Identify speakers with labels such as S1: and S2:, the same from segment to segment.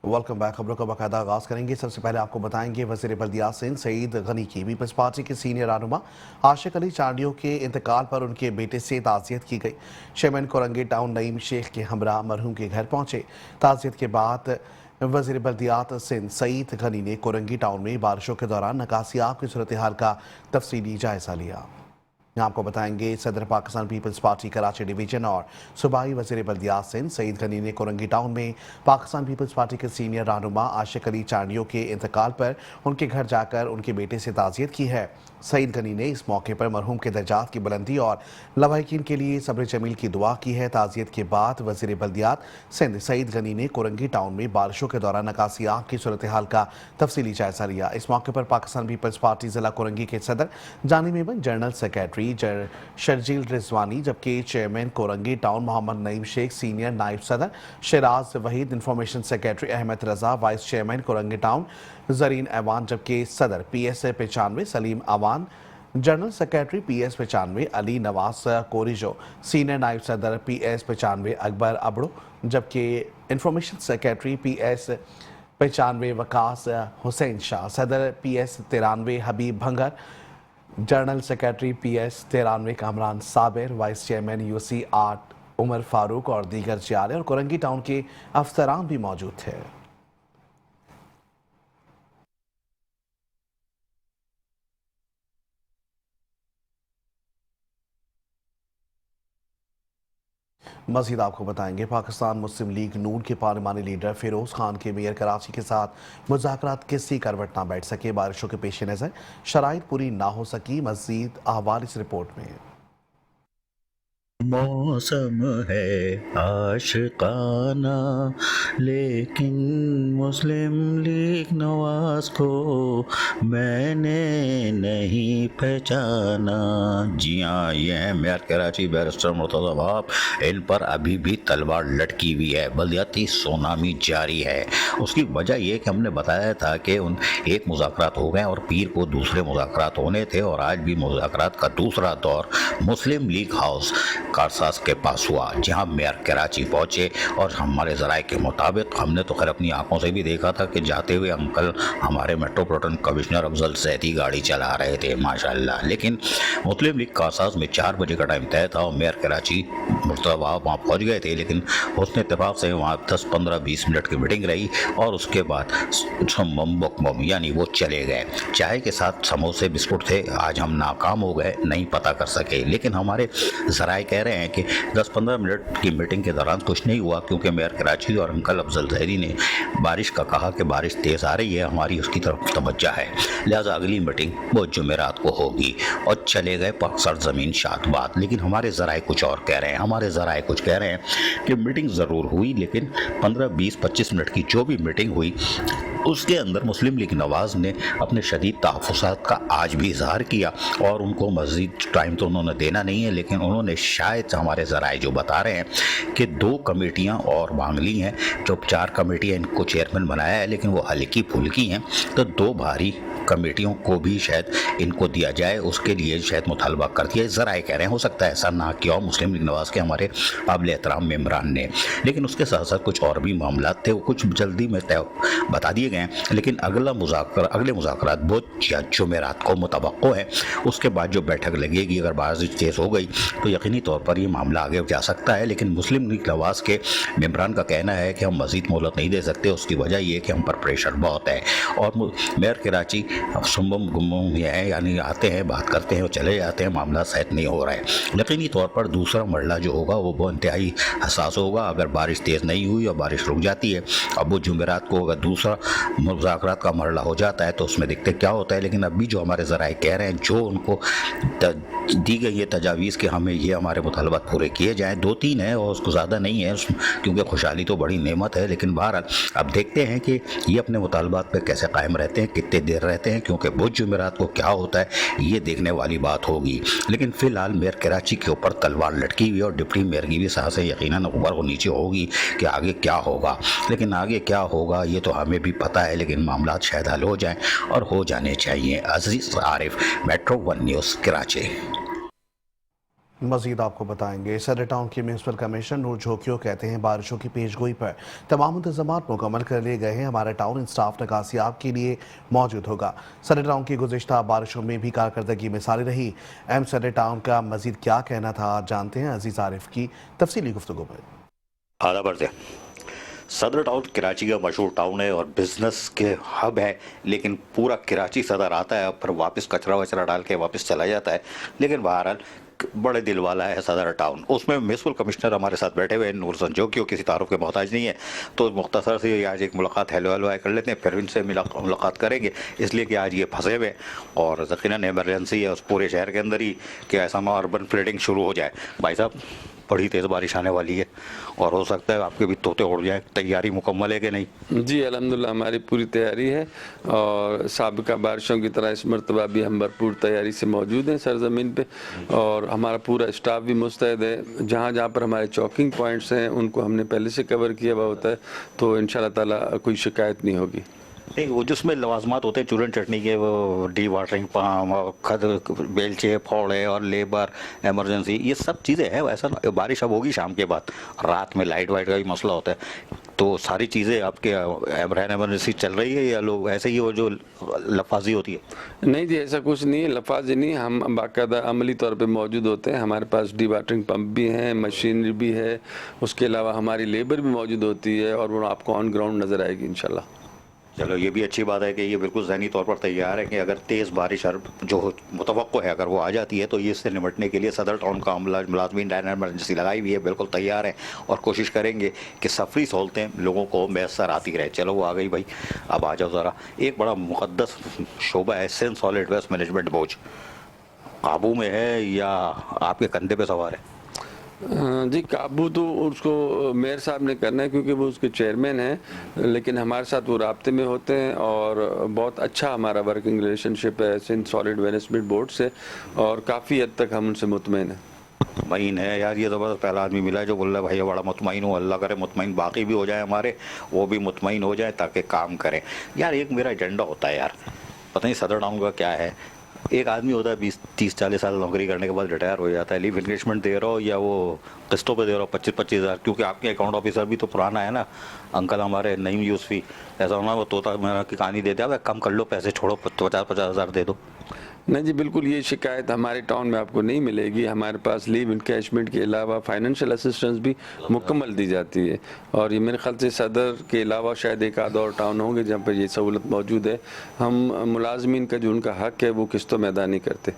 S1: Welcome back. खबरों का बाकायदा आगाज करेंगे। सबसे पहले आपको बताएंगे वजीर बल्दियात सिंध सईद गनी की पीपल्स पार्टी के सीनियर रहनुमा आशिक अली चांडियों के इंतकाल पर उनके बेटे से ताज़ियत की गई। चेयरमैन कोरंगी टाउन नईम शेख के हमरा मरहूम के घर पहुंचे। ताज़ियत के बाद वजीर बल्दियात सिंध सईद गनी ने कोरंगी टाउन में बारिशों के दौरान नकासियाब की सूरत हाल का तफसीली जायजा लिया। आपको बताएंगे सदर पाकिस्तान पीपल्स पार्टी कराची डिवीजन और सूबाई वजीर बल्दियात सिंध सईद गनी ने कोरंगी टाउन में पाकिस्तान पीपल्स पार्टी के सीनियर रहनुमा आशिक अली चांडियों के इंतकाल पर उनके घर जाकर उनके बेटे से ताज़ियत की है। सईद गनी ने इस मौके पर मरहूम के दर्जात की बुलंदी और लवाहिकीन के लिए सब्र जमील की दुआ की है। ताज़ियत के बाद वजीर बल्दियात सिंध सईद गनी ने कोरंगी टाउन में बारिशों के दौरान नकासियाब की सूरत हाल का तफसीली जायजा लिया। इस मौके पर पाकिस्तान पीपल्स पार्टी जिला कोरंगी के सदर जानी मेमन, जनरल सेक्रेटरी शर्जील रिजवानी, जबकि chairman Korangi town Mohammad Naeem Sheikh, senior नायब सदर Shiraz Waheed, information secretary Ahmed Raza, vice chairman Korangi town Zareen Aiwan, जबकि सदर PS 95 Saleem Awan, general secretary PS 95 Ali Nawaz Korejo, senior नायब सदर PS 95 अकबर अबड़ो, जबकि information secretary PS 95 Waqas Hussain Shah, सदर PS 93 Habib Bhangar, general secretary PS 93 Kamran Sabir, vice chairman UC 8 Umar Farooq और दीगर जियाले और कोरंगी टाउन के अफसरान भी मौजूद थे। मज़ीद आपको बताएंगे पाकिस्तान मुस्लिम लीग नून के पार्लिमानी लीडर फिरोज खान के मेयर कराची के साथ मुज़ाकरात किसी करवट ना बैठ सके। बारिशों के पेश नज़र शराइत पूरी ना हो सकी। मज़ीद अहवाल इस रिपोर्ट में।
S2: मौसम है आशिकाना लेकिन मुस्लिम लीग नवाज को मैंने नहीं पहचाना। जी हाँ, ये है मेयर कराची बैरिस्टर मुर्तज़ा वहाब। इन पर अभी भी तलवार लटकी हुई है, बल्दियाती सुनामी जारी है। उसकी वजह ये कि हमने बताया था कि उन एक मुज़ाकरात हो गए और पीर को दूसरे मुज़ाकरात होने थे और आज भी मुज़ाकरात का दूसरा दौर मुस्लिम लीग हाउस कारसाज के पास हुआ, जहां मेयर कराची पहुंचे। और हमारे ज़राए के मुताबिक हमने तो खैर अपनी आंखों से भी देखा था कि जाते हुए अंकल हमारे मेट्रोपॉलिटन कमिश्नर अफजल सैदी गाड़ी चला रहे थे माशाल्लाह। लेकिन मुस्लिम लीग कारसाज में 4 बजे का टाइम तय था और मेयर कराची मुर्तज़ा वहाब वहाँ पहुँच गए थे। लेकिन हुस्न इत्तेफाक से वहाँ 10, 15, 20 मिनट की मीटिंग रही और उसके बाद बम यानी वो चले गए। चाय के साथ समोसे बिस्कुट थे। आज हम नाकाम हो गए, नहीं पता कर सके। लेकिन हमारे ज़राए कह रहे हैं कि 10-15 मिनट की मीटिंग के दौरान कुछ नहीं हुआ, क्योंकि मेयर कराची और अंकल अफजल सैदी ने बारिश का कहा कि बारिश तेज़ आ रही है, हमारी उसकी तरफ तवज्जो है, लिहाजा अगली मीटिंग वो जुमेरात को होगी। और चले गए सरजमीन शातबाद। लेकिन हमारे ज़राए कुछ और कह रहे हैं। हमारे ज़राए कुछ कह रहे हैं कि मीटिंग ज़रूर हुई, लेकिन 15, 20, 25 मिनट की जो भी मीटिंग हुई उसके अंदर मुस्लिम लीग नवाज ने अपने शदीद तहफ़्फ़ुज़ात का आज भी इजहार किया और उनको मज़ीद टाइम तो उन्होंने देना नहीं है, लेकिन उन्होंने शायद हमारे ज़राए जो बता रहे हैं कि 2 कमेटियां और मांग ली हैं। जो 4 कमेटियां इनको चेयरमैन बनाया है, लेकिन वो हल्की फुल्की हैं, तो 2 भारी कमेटियों को भी शायद इनको दिया जाए, उसके लिए शायद मुतालबा कर दिया। ज़राए कह रहे हैं, हो सकता है ऐसा ना किया हो मुस्लिम लीग नवाज के हमारे काबिल एहतराम मेम्बरान ने। लेकिन उसके साथ साथ कुछ और भी मामला थे, वो कुछ जल्दी में तय बता दिए गए हैं। लेकिन अगले मुज़ाकरात बहुत या जुमेरात को मुतवक्को है। उसके बाद जो बैठक लगेगी, अगर बारिश तेज़ हो गई तो यकीनी तौर पर ये मामला आगे जा सकता है। लेकिन मुस्लिम लीग नवाज के मेम्बरान का कहना है कि हम मज़ीद मोहलत नहीं दे सकते। उसकी वजह ये है कि हम पर प्रेशर बहुत है और मेयर कराची सुम्बम गुम्बम है, यानी आते हैं, बात करते हैं और चले जाते हैं, मामला सेट नहीं हो रहा है। यकीनी तौर पर दूसरा मरला जो होगा वो बहुत इंतहाई हसास होगा। अगर बारिश तेज़ नहीं हुई और बारिश रुक जाती है, अब वो जुमेरात को अगर दूसरा मुज़ाकरात का मरला हो जाता है तो उसमें देखते क्या होता है। लेकिन अभी जो हमारे ज़राए कह रहे हैं, जो उनको दी गई है तजावीज़ कि हमें ये हमारे मुतालबात पूरे किए जाएँ, 2-3 है और उसको ज़्यादा नहीं है, क्योंकि खुशहाली तो बड़ी नेमत है। लेकिन बहरहाल अब देखते हैं कि ये अपने मुतालबात पर कैसे कायम रहते हैं, कितने देर रहते हैं, क्योंकि बुध जुमेरात को क्या होता है ये देखने वाली बात होगी। लेकिन फ़िलहाल मेयर कराची के ऊपर तलवार लटकी हुई और डिप्टी मेयर की भी सांसें यकीनन ऊपर और नीचे होगी कि आगे क्या होगा। लेकिन आगे क्या होगा ये तो हमें भी पता है, लेकिन मामला शायद हल हो जाएं और हो जाने चाहिए। अजीज़ आरिफ, मेट्रो 1 न्यूज़, कराची।
S1: मजीद आपको बताएंगे। सदर टाउन के म्यूनसिपल कमिश्नर नूर झोंकियो कहते हैं बारिशों की पेशगोई पर तमाम इंतजाम मुकम्मल कर लिए गए हैं। हमारा टाउन स्टाफ निकासियाब के लिए मौजूद होगा। सदर टाउन की गुज़िश्ता बारिशों में भी कारकर्दगी मिसाली रही। एम सदर टाउन का मजीद क्या कहना था, आज जानते हैं अजीज आरिफ की तफसीली गुफ्तगू में।
S2: आधा बढ़ते सदर टाउन कराची का मशहूर टाउन है और बिजनेस के हब है, लेकिन पूरा कराची सदर आता है और फिर वापस कचरा वचरा डाल के वापस चला जाता है। लेकिन बहरहाल बड़े दिल वाला है सदर टाउन। उसमें म्यूनसिपल कमिश्नर हमारे साथ बैठे हुए हैं नूर संजोकी, किसी तारुफ के मोहताज नहीं है, तो मुख्तसर से आज एक मुलाकात हेलो हेलो कर लेते हैं, फिर इनसे मुलाकात करेंगे, इसलिए कि आज ये फंसे हुए और यकीनन एमरजेंसी है उस पूरे शहर के अंदर ही कि ऐसा ना अर्बन फ्लडिंग शुरू हो जाए। भाई साहब बड़ी तेज़ बारिश आने वाली है और हो सकता है आपके भी तोते उड़ जाए, तैयारी मुकम्मल है कि नहीं?
S3: जी अल्हम्दुलिल्लाह हमारी पूरी तैयारी है और साबिका बारिशों की तरह इस मरतबा भी हम भरपूर तैयारी से मौजूद हैं सरजमीन पे और हमारा पूरा स्टाफ भी मुस्तैद है। जहाँ जहाँ पर हमारे चौकिंग पॉइंट्स हैं उनको हमने पहले से कवर किया हुआ होता है, तो इंशाल्लाह ताला कोई शिकायत नहीं होगी।
S2: नहीं, वो जिसमें लवाजमात होते हैं चूरन चटनी के, वो डी वाटरिंग पाम और खद बेलचे फोड़े और लेबर एमरजेंसी, ये सब चीज़ें हैं। ऐसा बारिश अब होगी शाम के बाद, रात में लाइट वाइट का भी मसला होता है, तो सारी चीज़ें आपके रहन एमरजेंसी चल रही है या लोग ऐसे ही वो जो लफाजी होती है?
S3: नहीं जी ऐसा कुछ नहीं है, लफाजी नहीं, हम बाकायदा अमली तौर पे मौजूद होते हैं। हमारे पास डी वाटरिंग पंप भी हैं, मशीनरी भी है, उसके अलावा हमारी लेबर भी मौजूद होती है और वो आपको ऑन ग्राउंड नज़र आएगी इंशाल्लाह।
S2: चलो ये भी अच्छी बात है कि ये बिल्कुल ज़हनी तौर पर तैयार है कि अगर तेज़ बारिश जो मुतवक्को है अगर वो आ जाती है तो ये इससे निपटने के लिए सदर टाउन का मुलाजमीन रहन एमरजेंसी लगाई हुई है, बिल्कुल तैयार है और कोशिश करेंगे कि सफरी सहूलतें लोगों को मैसर आती रहे। चलो वो आ गई भाई, अब आ जाओ ज़रा। एक बड़ा मुक़द्दस शोबा है Sindh solid waste management board, काबू में है या आपके कंधे पे सवार है?
S3: जी काबू तो उसको मेयर साहब ने करना है क्योंकि वो उसके चेयरमैन हैं, लेकिन हमारे साथ वो राब्ते में होते हैं और बहुत अच्छा हमारा वर्किंग रिलेशनशिप है सिंध सॉलिड मैनेजमेंट बोर्ड से और काफ़ी हद तक हम उनसे मुतमईन हैं।
S2: मुतमईन है यार, ये ज़बरदस्त पहला आदमी मिला है जो बोल रहा है भाई बड़ा मुतमईन हो, अल्लाह करे मुतमईन बाकी भी हो जाए, हमारे वो भी मुतमईन हो जाए ताकि काम करें। यार एक मेरा एजेंडा होता है यार, पता नहीं सदर टाउन का क्या है, एक आदमी होता है 20-30-40 साल नौकरी करने के बाद रिटायर हो जाता है, लीव इंक्रीजमेंट दे रहा हो या वो किस्तों पे दे रहा हो 25-25 हज़ार, क्योंकि आपके अकाउंट ऑफिसर भी तो पुराना है ना अंकल हमारे नईम यूसफी, ऐसा होना वो तोता मेरा की कहानी देते हैं कम कर लो पैसे, छोड़ो 50-50 हज़ार दे दो।
S3: नहीं जी बिल्कुल ये शिकायत हमारे टाउन में आपको नहीं मिलेगी। हमारे पास लीव इनकैशमेंट के अलावा फाइनेंशियल असिस्टेंस भी मुकम्मल दी जाती है और ये मेरे ख्याल से सदर के अलावा शायद एक आध और टाउन होंगे जहाँ पर ये सहूलत मौजूद है। हम मुलाजमीन का जो उनका हक है वो किस्तों में अदा नहीं करते।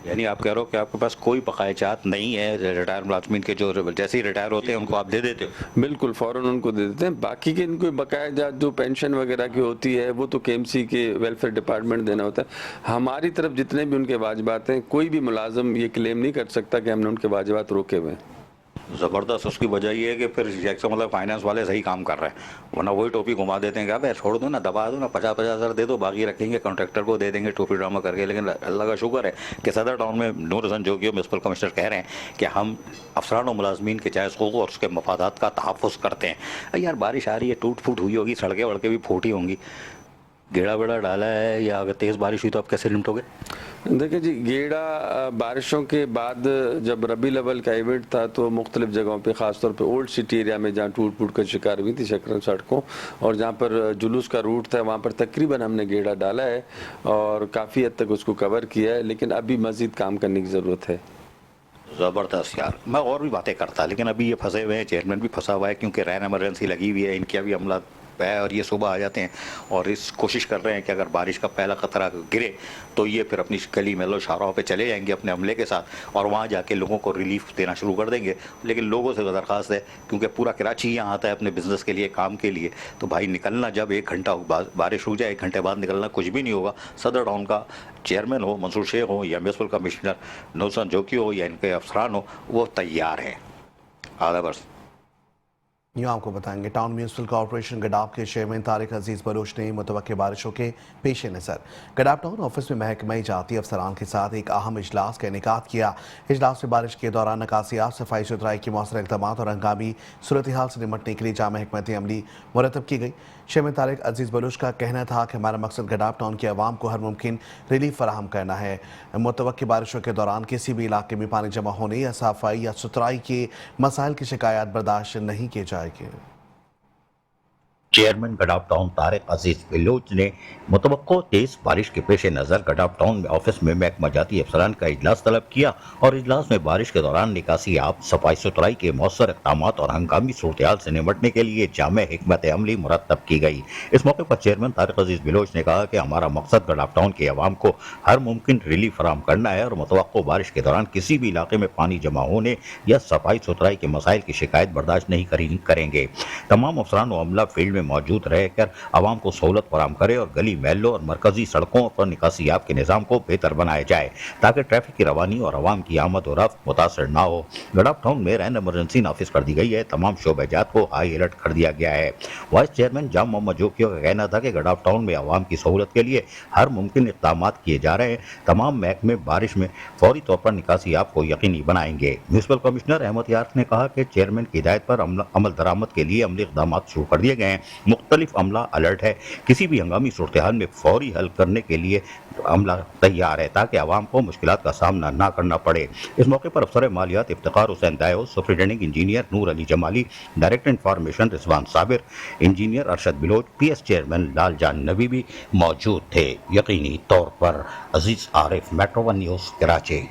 S2: यानी आप कह रहे हो कि आपके पास कोई बकायाजात नहीं है रिटायर मुलाजमीन के, जो जैसे ही रिटायर होते हैं उनको आप दे देते हो?
S3: बिल्कुल फ़ौरन उनको दे देते हैं। बाकी के इनको बकायाजात जो पेंशन वगैरह की होती है वो तो केएमसी के वेलफेयर डिपार्टमेंट देना होता है। हमारी तरफ जितने भी उनके वाजिबात हैं कोई भी मुलाजम ये क्लेम नहीं कर सकता कि हमने उनके वाजिबात रोके हुए हैं।
S2: ज़बरदस्त। उसकी वजह ये है कि फिर जैसे मतलब फाइनेंस वाले सही काम कर रहे हैं, वरना वही टोपी घुमा देते हैं, क्या भाई छोड़ दो ना, दबा दो ना, 50-50 हज़ार दे दो, बाकी रखेंगे कॉन्ट्रैक्टर को दे देंगे टोपी ड्रामा करके। लेकिन अल्लाह का शुक्र है कि सदर टाउन में नूर हसन जोगी म्यूनसिपल कमिश्नर कह रहे हैं कि हम अफसरान और मुलाजमीन के जायज़ हुकूक़ और उसके मफादात का तहफ़्फ़ुज़ करते हैं। यार बारिश आ रही है, टूट फूट हुई होगी, सड़कें वड़कें भी फूटी होंगी, गेड़ा वेड़ा डाला है या अगर तेज़ बारिश हुई तो आप कैसे निपटोगे?
S3: देखिए जी गेड़ा बारिशों के बाद जब रबी लेवल का इवेंट था तो मुख्तलिफ जगहों पे ख़ासतौर पे ओल्ड सिटी एरिया में जहाँ टूट फूट का शिकार हुई थी सड़कों और जहाँ पर जुलूस का रूट था वहाँ पर तकरीबन हमने गेड़ा डाला है और काफ़ी हद तक उसको कवर किया है, लेकिन अभी मज़ीद काम करने की ज़रूरत है।
S2: ज़बरदस्त यार, मैं और भी बातें करता लेकिन अभी ये फंसे हुए हैं, चेयरमैन भी फंसा हुआ है क्योंकि रहन एमरजेंसी लगी हुई है, इनकी अभी अमला है और ये सुबह आ जाते हैं और इस कोशिश कर रहे हैं कि अगर बारिश का पहला खतरा गिरे तो ये फिर अपनी गली मेलो शाहराहों पे चले जाएंगे अपने अमले के साथ और वहाँ जाके लोगों को रिलीफ देना शुरू कर देंगे। लेकिन लोगों से दरख्वास्त है क्योंकि पूरा कराची यहाँ आता है अपने बिजनेस के लिए, काम के लिए, तो भाई निकलना जब 1 घंटा बारिश रुक जाए 1 घंटे बाद निकलना कुछ भी नहीं होगा। सदर टाउन का चेयरमैन हो मंसूर शेख हो या म्यूनसिपल कमिश्नर नौसन जोकी हो या इनके अफसरान हो, वो तैयार है। आधा बर्स
S1: यूँ आपको बताएंगे टाउन म्यूनसिपल कॉर्पोरेशन गडाफ के चेयरमैन तारिक अजीज बलोच ने मुतवक्के बारिशों के पेश नज़र गडाफ टाउन ऑफिस में महकमा जाती अफसरान के साथ एक अहम इजलास का इनेकाद किया। इजलास में बारिश के दौरान निकासियात, सफाई सुथराई के मौसर इकदाम और हंगामी सूरत हाल से निमटने के लिए जाम हिकमत अमली मुरतब की गई। चेयरमैन तारिक अजीज बलोच का कहना था कि हमारा मकसद गडाफ टाउन के अवाम को हर मुमकिन रिलीफ फराहम करना है। मुतवक्के बारिशों के दौरान किसी भी इलाके में पानी जमा होने या सफाई या सुथराई के मसाइल की शिकायत बर्दाश्त नहीं किए जाएंगे।
S2: चेयरमैन गडाफ टाउन तारिक अजीज बलोच ने मुतवक्को तेज बारिश के पेश नज़र गडाफ टाउन में ऑफिस में महकमा जाती अफसरान का इजलास तलब किया और इजलास में बारिश के दौरान निकासियात, सफाई सुथराई के मौसर इक़दाम और हंगामी सूरत हाल से निमटने के लिए जामे हिकमत अमली मुरतब की गई। इस मौके पर चेयरमैन तारिक अजीज बलोच ने कहा कि हमारा मकसद गडाफ टाउन के अवाम को हर मुमकिन रिलीफ फराहम करना है और मुतवक्को बारिश के दौरान किसी भी इलाके में पानी जमा होने या सफाई सुथराई के मसाइल की शिकायत बर्दाश्त नहीं करेंगे। तमाम अफसरान व अमला फील्ड में मौजूद रहकर आवाम को सहूलत फराहम करे और गली महलों और मरकजी सड़कों पर निकासियात के निज़ाम को बेहतर बनाया जाए ताकि ट्रैफिक की रवानी और आवाम की आमद और रफ्त मुतासर ना हो। गडाफ टाउन में रैन इमरजेंसी नाफिज कर दी गई है। तमाम शोबेजात को हाई अलर्ट कर दिया गया है। वाइस चेयरमैन जाम मोहम्मद जोकिया का कहना था कि गडाफ टाउन में आवाम की सहूलत के लिए हर मुमकिन इक़दाम किए जा रहे हैं। तमाम महकमे बारिश में फौरी तौर पर निकासियात को यकीनी बनाएंगे। म्यूनसिपल कमिश्नर अहमद यार ने कहा कि चेयरमैन की हिदायत पर अमल दरामद के लिए अमली इक़दाम शुरू कर दिए गए हैं। मुख्तलिफ अमला अलर्ट है। किसी भी हंगामी सूरत हाल में फौरी हल करने के लिए अमला तैयार है ताकि आवाम को मुश्किलात का सामना ना करना पड़े। इस मौके पर अफसर मालियात Iftikhar Hussain Dayo, superintending engineer Noor Ali Jamali, director information Rizwan Sabir, engineer Arshad Baloch, PS chairman Lal Jan Nabi भी मौजूद थे। यकीनी तौर पर अजीज आरिफ, मेट्रो 1 न्यूज़, कराची।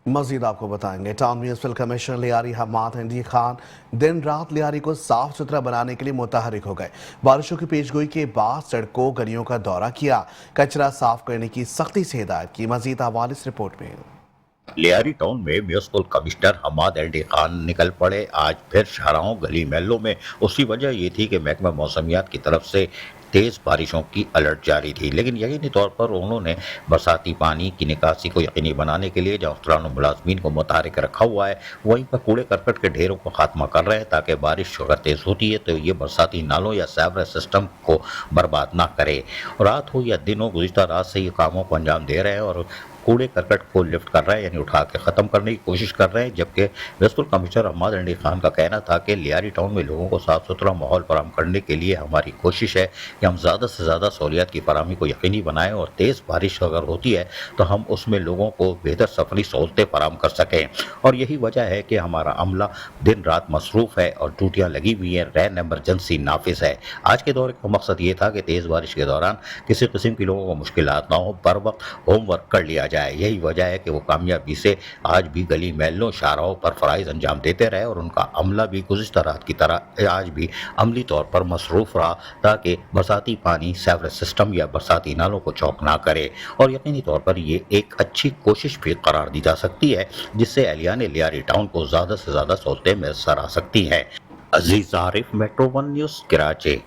S1: मजीद आपको बताएंगे town municipal commissioner Lyari Hammad Handi Khan दिन रात लियारी को साफ सुथरा बनाने के लिए मुतहरिक हो गए। बारिशों की पेशगोई के बाद सड़कों गलियों का दौरा किया, कचरा साफ करने की सख्ती से हिदायत की। मजीद हवाले इस रिपोर्ट में।
S2: लियारी टाउन में म्यूनसिपल कमिश्नर हमाद एंडी खान निकल पड़े आज फिर शाहराहों गली महलों में। उसकी वजह ये थी कि महकमा मौसमियात की तरफ से तेज़ बारिशों की अलर्ट जारी थी, लेकिन यकीनी तौर पर उन्होंने बरसाती पानी की निकासी को यकीनी बनाने के लिए जहाँ अफसरान मुलाजमीन को मुतहरिक रखा हुआ है, वहीं पर कूड़े करकट के ढेरों को खात्मा कर रहे हैं ताकि बारिश अगर तेज़ होती है तो ये बरसाती नालों या सेवरेज सिस्टम को बर्बाद ना करे। रात हो या दिन हो, गुज़िश्ता रात से ये कामों को अंजाम दे रहे हैं और कूड़े करकट को लिफ्ट कर रहे हैं, यानी उठा के ख़त्म करने की कोशिश कर रहे हैं। जबकि म्यूनसिपल कमिश्नर हमाद एंडी खान का कहना था कि लियारी टाउन में लोगों को साफ़ सुथरा माहौल फराहम करने के लिए हमारी कोशिश है कि हम ज़्यादा से ज़्यादा सहूलियात की फराहमी को यकीनी बनाएं और तेज़ बारिश अगर होती है तो हम उसमें लोगों को बेहतर सफरी सहूलतें फराहम कर सकें। और यही वजह है कि हमारा अमला दिन रात मसरूफ़ है और ड्यूटियाँ लगी हुई हैं, रैन एमरजेंसी नाफिज है। आज के दौरे का मकसद ये था कि तेज़ बारिश के दौरान किसी किस्म की लोगों को मुश्किलात ना हो, बर वक्त होमवर्क कर लिया जाए। यही वजह है कि वो कामयाबी से आज भी गली महलों शाहराहों पर फ़राइज़ अंजाम देते रहे और उनका अमला भी गुज़िश्ता रात की तरह आज भी अमली तौर पर मसरूफ़ रहा ताकि बरसाती पानी सेवरेज सिस्टम या बरसाती नालों को चौक ना करे। और यकीनी तौर पर ये एक अच्छी कोशिश भी करार दी जा सकती है जिससे एहलियान लियारी टाउन को ज़्यादा से ज़्यादा सहूलतें मैसर आ सकती हैं। अजीज आरिफ, मेट्रो 1 न्यूज़, कराची।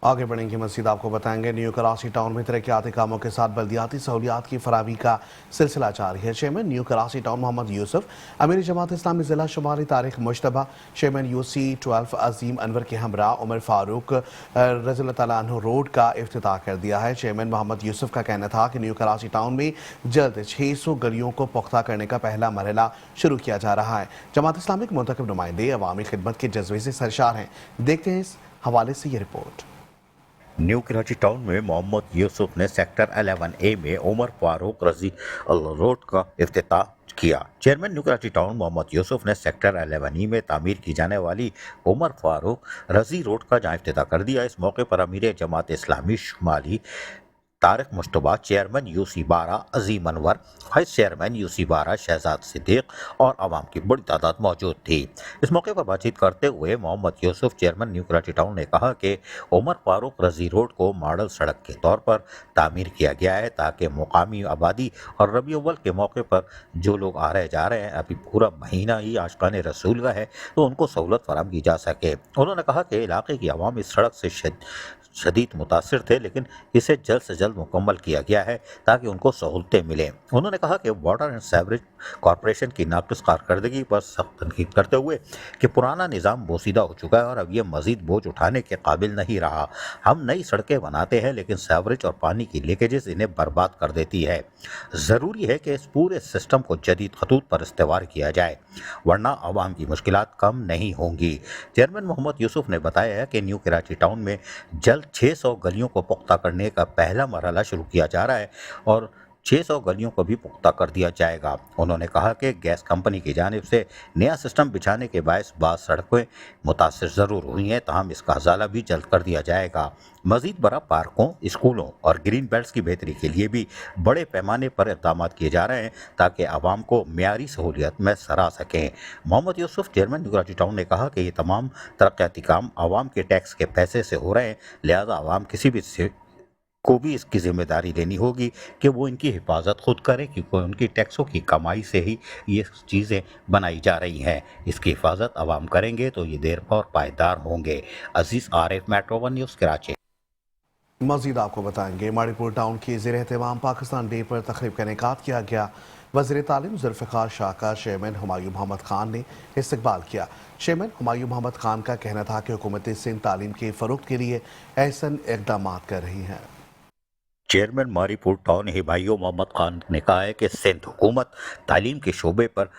S1: आगे बढ़ेंगे। मज़ीद आपको बताएंगे न्यू कराची टाउन में तरक्याती कामों के साथ बल्दियाती सहूलियात की फराहमी का सिलसिला जारी है। Chairman new Karachi town Mohammad Yousuf, अमीर जमात इस्लामी ज़िला शुमारी तारिक मुश्तबा, चेयरमैन UC-12 अजीम अनवर के हमरा उमर फारूक रज़ियल्लाहु तआला अन्हु रोड का इफ्तिताह कर दिया है। चेयरमैन मोहम्मद यूसुफ का कहना था कि न्यू कराची टाउन में जल्द 600 गलियों को पुख्ता करने का पहला मरहला शुरू किया जा रहा है। जमात इस्लामी के मुंतखब नुमाइंदे अवामी खिदमत के जज्बे से सरशार हैं। देखते हैं इस हवाले से ये रिपोर्ट।
S2: न्यू कराची टाउन में मोहम्मद यूसुफ ने सेक्टर 11A में उमर फारूक रजी रोड का इफ्तिताह किया। Chairman new Karachi town Mohammad Yousuf ने सेक्टर 11E में तामीर की जाने वाली उमर फारूक रजी रोड का जहाँ इफ्तिताह कर दिया। इस मौके पर अमीर जमात इस्लामी शुमाली Tariq Mushtaba, chairman UC-12 Azeem Anwar, vice chairman UC-12 Shahzad Siddique और आवाम की बड़ी तादाद मौजूद थी। इस मौके पर बातचीत करते हुए Mohammad Yousuf, chairman new Karachi town, ने कहा कि उमर फारूक रजी रोड को मॉडल सड़क के तौर पर तामीर किया गया है ताकि मुकामी आबादी और रबी अव्वल के मौके पर जो लोग आ रहे जा रहे हैं, अभी पूरा महीना ही आशिकान रसूल का है, तो उनको सहूलत फराहम की जा सके। उन्होंने कहा कि इलाके की आवाम इस सड़क से शदीद मुतासिर थे, लेकिन इसे जल्द से जल्द जल्द मुकम्मल किया गया है ताकि उनको सहूलतें मिलें। उन्होंने कहा कि वाटर एंड सीवरेज कॉरपोरेशन की नाक़िस कारकर्दगी पर सख्त तनकीद करते हुए कि पुराना निज़ाम बोसीदा हो चुका है और अब ये मज़ीद बोझ उठाने के काबिल नहीं रहा। हम नई सड़कें बनाते हैं लेकिन सीवरेज और पानी की लीकेजेस इन्हें बर्बाद कर देती है। ज़रूरी है कि इस पूरे सिस्टम को जदीद खतूत पर इस्तेमाल किया जाए वरना आवाम की मुश्किलात कम नहीं होंगी। चेयरमैन मोहम्मद यूसुफ ने बताया है कि न्यू कराची टाउन में जल्द 600 गलियों को पुख्ता करने का पहला मरहला शुरू किया जा रहा है और 600 गलियों को भी पुख्ता कर दिया जाएगा। उन्होंने कहा कि गैस कंपनी की जानिब से नया सिस्टम बिछाने के बायस बाद सड़कें मुतासिर ज़रूर हुई हैं, ताहम इसका अजाला भी जल्द कर दिया जाएगा। मज़ीद बड़ा पार्कों, स्कूलों और ग्रीन बेल्ट्स की बेहतरी के लिए भी बड़े पैमाने पर इक़दाम किए जा रहे हैं ताकि आवाम को मियारी सहूलियत में सरा सकें। Mohammad Yousuf chairman new Karachi town ने कहा कि ये तमाम तरक्याती काम आवाम के टैक्स के पैसे से हो रहे हैं, लिहाजा आवाम किसी भी को भी इसकी जिम्मेदारी लेनी होगी कि वो इनकी हिफाजत खुद करें, क्योंकि उनकी टैक्सों की कमाई से ही ये चीज़ें बनाई जा रही हैं। इसकी हिफाजत आवाम करेंगे तो ये देर पर पायदार होंगे। Aziz Arif, metro one news Karachi.
S1: मज़ीद आपको बताएंगे मणिपुर टाउन की ज़ेर एहतमाम पाकिस्तान डे पर तकरीब का इनेकाद किया गया। वज़ीर तालीम ज़ुल्फ़िकार शाह का चेयरमैन हुमायूं मोहम्मद खान ने इस्तकबाल किया। चेयरमैन हुमायूं मोहम्मद खान का कहना था कि हुकूमत सिंध तालीम के फ़रोग़ के लिए अहसन इक़दाम कर रही है।
S2: चेयरमैन मारीपुर टाउन हुमायूं मोहम्मद खान ने कहा है कि सिंध हुकूमत तालीम के शोबे पर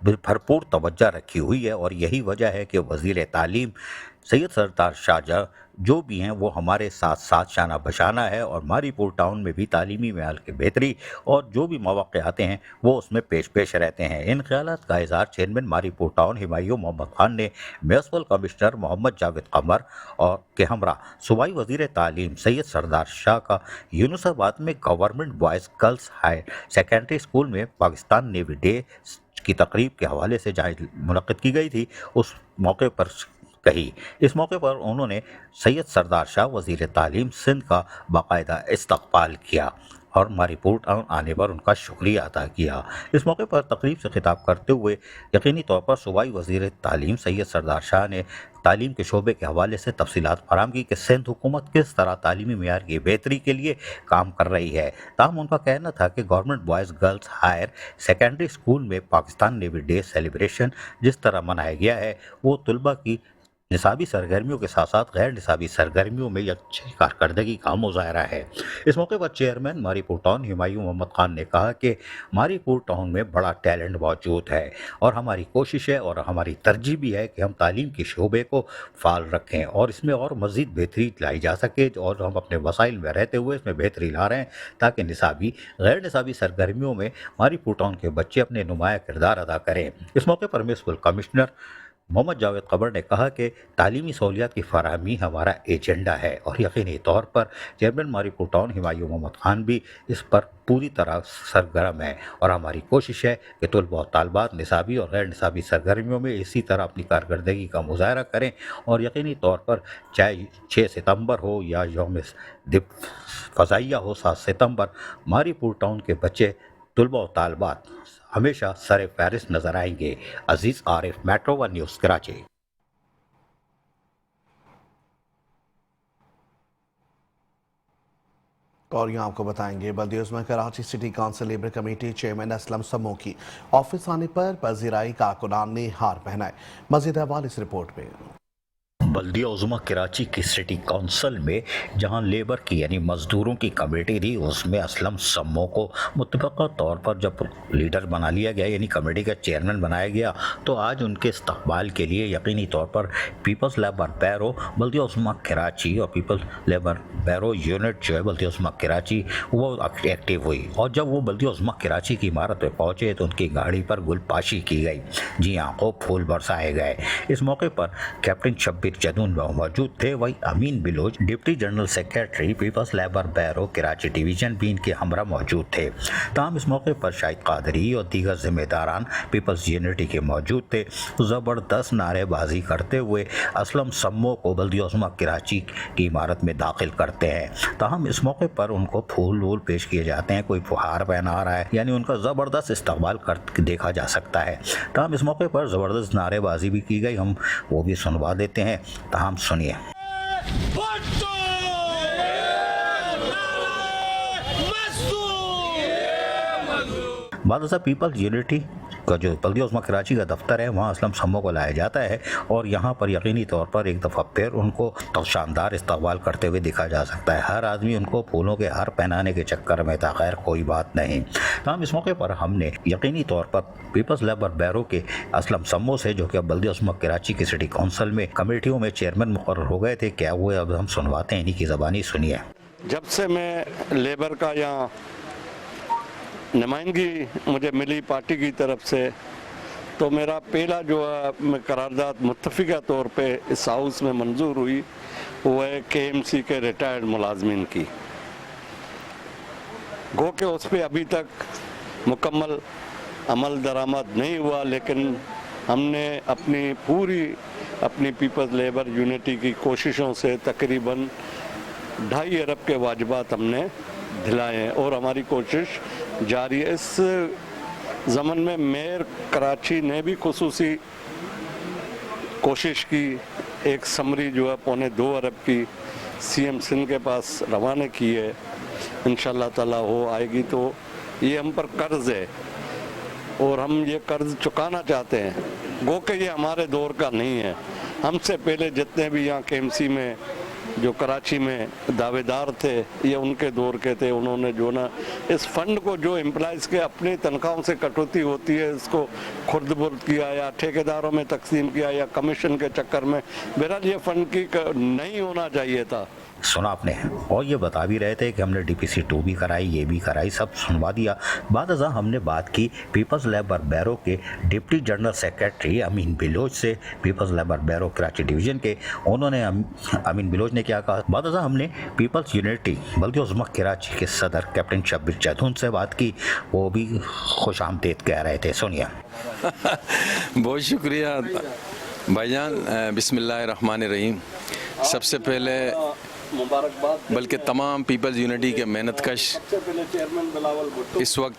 S2: भरपूर तवज्जो रखी हुई है और यही वजह है कि वज़ीर तालीम सैयद सरदार शाह जो भी हैं वो हमारे साथ साथ शाना बशाना है और मारीपुर टाउन में भी तालीमी मेयार की बेहतरी और जो भी मौक़े आते हैं वो उसमें पेश रहते हैं। इन ख़यालात का इज़हार चेयरमैन मारीपुर टाउन हुमायूं मोहम्मद खान ने म्यूनिसिपल कमिश्नर मोहम्मद जावेद कमर और के हमरा सूबाई वज़ीर तालीम सैयद सरदार शाह का यूनुसाबाद में government boys girls higher secondary school में पाकिस्तान नेवी डे की तकरीब के हवाले से जहाँ मुनक़्क़िद की गई थी उस मौके पर कही। इस मौके पर उन्होंने सैयद सरदार शाह वज़ीर तालीम सिंध का बाकायदा इस्तक़बाल किया और मारीपुर टाउन आने पर उनका शुक्रिया अदा किया। इस मौके पर तकरीब से खिताब करते हुए यकीनी तौर पर सूबाई वज़ीर तालीम सैयद सरदार शाह ने तालीम के शोबे के हवाले से तफसीलात फराहम की कि सिंध हुकूमत किस तरह तालीमी मेयार की बेहतरी के लिए काम कर रही है। ताहम उनका कहना था कि government boys girls higher secondary school में पाकिस्तान नेवी डे सेलिब्रेशन जिस तरह मनाया गया है वो तलबा की निसाबी सरगर्मियों के साथ साथ गैर निसाबी सरगर्मियों में अच्छी कारकर्दगी का मुजाहरा है। इस मौके पर चेयरमैन मारीपुर टाउन हुमायूं मोहम्मद खान ने कहा कि मारीपुर टाउन में बड़ा टैलेंट मौजूद है और हमारी कोशिश है और हमारी तरजीह भी है कि हम तालीम के शोबे को फाल रखें और इसमें और मज़ीद बेहतरी लाई जा सके और हम अपने वसाइल में रहते हुए इसमें बेहतरी ला रहे हैं ताकि निसाबी गैर निसाबी सरगर्मियों में मारीपुर टाउन के बच्चे अपने नुमाया किरदार अदा करें। इस मौके पर म्यूनिसिपल कमिश्नर मोहम्मद जावेद कमर ने कहा कि तालीमी सहूलियात की फराहमी हमारा एजेंडा है और यकीनी तौर पर चेयरमैन मारीपुर टाउन हुमायूं मोहम्मद खान भी इस पर पूरी तरह सरगर्म है और हमारी कोशिश है कि तलबा और तालबात निसाबी और गैर निसाबी सरगर्मियों में इसी तरह अपनी कारकर्दगी का मुजाहरा करें और यकीनी तौर पर चाहे 6 सितंबर हो या यौम फ़ज़ाइया हो 7 सितंबर, मारीपुर टाउन के बच्चे तलबा और तालबात हमेशा सर फहरिस्त नजर आएंगे। Aziz Arif, metro one news Karachi.
S1: और यहाँ आपको बताएंगे बल्दियों में Karachi city council labour committee chairman Aslam Samo की ऑफिस आने पर पजीराई कारकुनान ने हार पहनाए। मज़ीद अहवाल इस रिपोर्ट में।
S2: बल्दिया उज़्मा कराची की सिटी काउंसिल में जहां लेबर की यानी मजदूरों की कमेटी थी उसमें असलम सम्मो को मुतफ़क़ा तौर पर जब लीडर बना लिया गया यानी कमेटी का चेयरमैन बनाया गया तो आज उनके इस्तक़बाल के लिए यकीनी तौर पर पीपल्स लेबर बैरो बल्दिया उज़्मा कराची और पीपल्स लेबर बैरो यूनिट जो है बल्दिया उज़्मा कराची वो एक्टिव हुई और जब वो बल्दिया उज़्मा कराची की इमारत पर पहुँचे तो उनकी गाड़ी पर गुलपाशी की गई। जी आंखों फूल बरसाए गए। इस मौके पर कैप्टन शब्बीर जदून मौजूद थे। वही Ameen Baloch deputy general secretary people's labour bureau Karachi division भी इनके हमरा मौजूद थे। ताहम इस मौके पर शाहिद कादरी और दीगर जिम्मेदारान पीपल्स यूनिटी के मौजूद थे। ज़बरदस्त नारेबाजी करते हुए असलम सम्मो को बल्दिया उज़्मा कराची की इमारत में दाखिल करते हैं। ताहम इस मौके पर उनको फूल वूल पेश किए जाते हैं, कोई फुहार पहना रहा है यानी उनका ज़बरदस्त इस्तकबाल कर देखा जा सकता है। ताहम इस मौके पर ज़बरदस्त नारेबाजी भी की गई, हम वो भी सुनवा देते हैं। ताहम सुनिए। बाद पीपल्स यूनिटी का जो बल्दिया उस्मा कराची का दफ्तर है वहाँ असलम सम्मो को लाया जाता है और यहाँ पर यकीनी तौर पर एक दफ़ा फिर उनको तो शानदार इस्तकबाल करते हुए देखा जा सकता है। हर आदमी उनको फूलों के हार पहनाने के चक्कर में था, खैर कोई बात नहीं। तमाम इस मौके पर हमने यकीनी तौर पर पीपल्स लेबर ब्यूरो के असलम सम्मो से, जो कि अब बल्दिया उस्मा कराची की सिटी काउंसिल में कमेटियों में चेयरमैन मुकर्रर हो गए थे, क्या हुए अब हम सुनवाते हैं, इन्हीं की ज़बानी सुनिए।
S4: जब से मैं लेबर का यहाँ नुमाइंदगी मुझे मिली पार्टी की तरफ से, तो मेरा पहला जो है करारदाद मुत्तफ़िका तौर पे इस हाउस में मंजूर हुई वो है KMC के रिटायर्ड मुलाजमीन की। गो के उस पर अभी तक मुकम्मल अमल दरामद नहीं हुआ, लेकिन हमने अपनी पीपल्स लेबर यूनिटी की कोशिशों से तकरीबन 2.5 अरब के वाजिबात हमने दिलाए हैं और हमारी कोशिश जारी है। इस ज़मन में मेयर कराची ने भी खुसूसी कोशिश की, एक समरी जो है 2.25 अरब की CM सिंध के पास रवाना की है, इंशाअल्लाह ताला हो आएगी। तो ये हम पर कर्ज है और हम ये कर्ज चुकाना चाहते हैं। गो कि ये हमारे दौर का नहीं है, हमसे पहले जितने भी यहाँ KMC में जो कराची में दावेदार थे ये उनके दौर के थे। उन्होंने जो ना इस फंड को जो एम्प्लॉइज़ के अपनी तनख्वाहों से कटौती होती है इसको खुर्द बुर्द किया या ठेकेदारों में तकसीम किया या कमीशन के चक्कर में, बहरहाल ये फंड की नहीं होना चाहिए था।
S2: सुना आपने, और ये बता भी रहे थे कि हमने DPC 2 भी कराई, ये भी कराई, सब सुनवा दिया। बाद अज़ा हमने बात की पीपल्स लेबर ब्यूरो के deputy general secretary Amin Baloch से, peoples labour bureau Karachi division के। उन्होंने अमीन बिलोच ने क्या कहा। बाद अज़ा हमने पीपल्स यूनिटी बल्दिया उस्मा कराची के सदर कैप्टन शब्बीर जैतून से बात की, वो भी खुश आमदीद कह रहे थे, सुनिए।
S5: बहुत शुक्रिया भाईजान। बिस्मिल्लाहिर्रहमानिर्रहीम। सबसे पहले बल्कि तमाम पीपल्स यूनिटी के मेहनत कश इस वक्त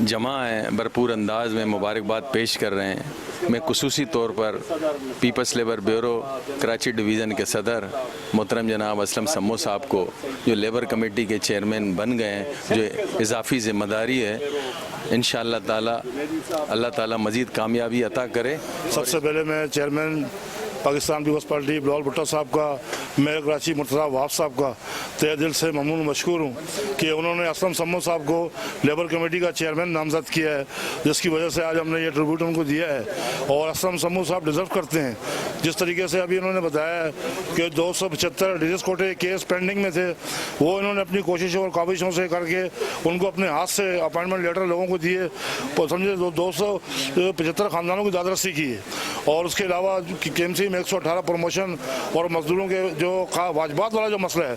S5: जमा हैं, भरपूर अंदाज में मुबारकबाद पेश कर रहे हैं। मैं खुसूसी तौर पर peoples labour bureau Karachi division के सदर मोहतरम जनाब असलम सम्मो साहब को, जो लेबर कमेटी के चेयरमैन बन गए हैं, जो इजाफी ज़िम्मेदारी है, इंशाअल्लाह ताला अल्लाह ताला मज़ीद कामयाबी अता करे।
S6: सबसे पहले मैं चेयरमैन पाकिस्तान पीपल्स पार्टी बिलावल भुट्टो साहब का, मेयर कराची मुर्तज़ा वहाब साहब का तहे दिल से ममनून मशकूर हूँ कि उन्होंने असलम सम्मो साहब को लेबर कमेटी का चेयरमैन नामजद किया है, जिसकी वजह से आज हमने ये ट्रिब्यूट उनको दिया है। और असलम सम्मो साहब डिज़र्व करते हैं। जिस तरीके से अभी इन्होंने बताया है कि 275 रिलीज कोटे केस पेंडिंग में थे, वो इन्होंने अपनी कोशिशों और काविशों से करके उनको अपने हाथ से अपॉइंटमेंट लेटर लोगों को दिए, समझे 275 ख़ानदानों की दादरसी की है। और उसके अलावा KMC में 118 प्रमोशन और मजदूरों के जो वाजिबात वाला जो मसला है,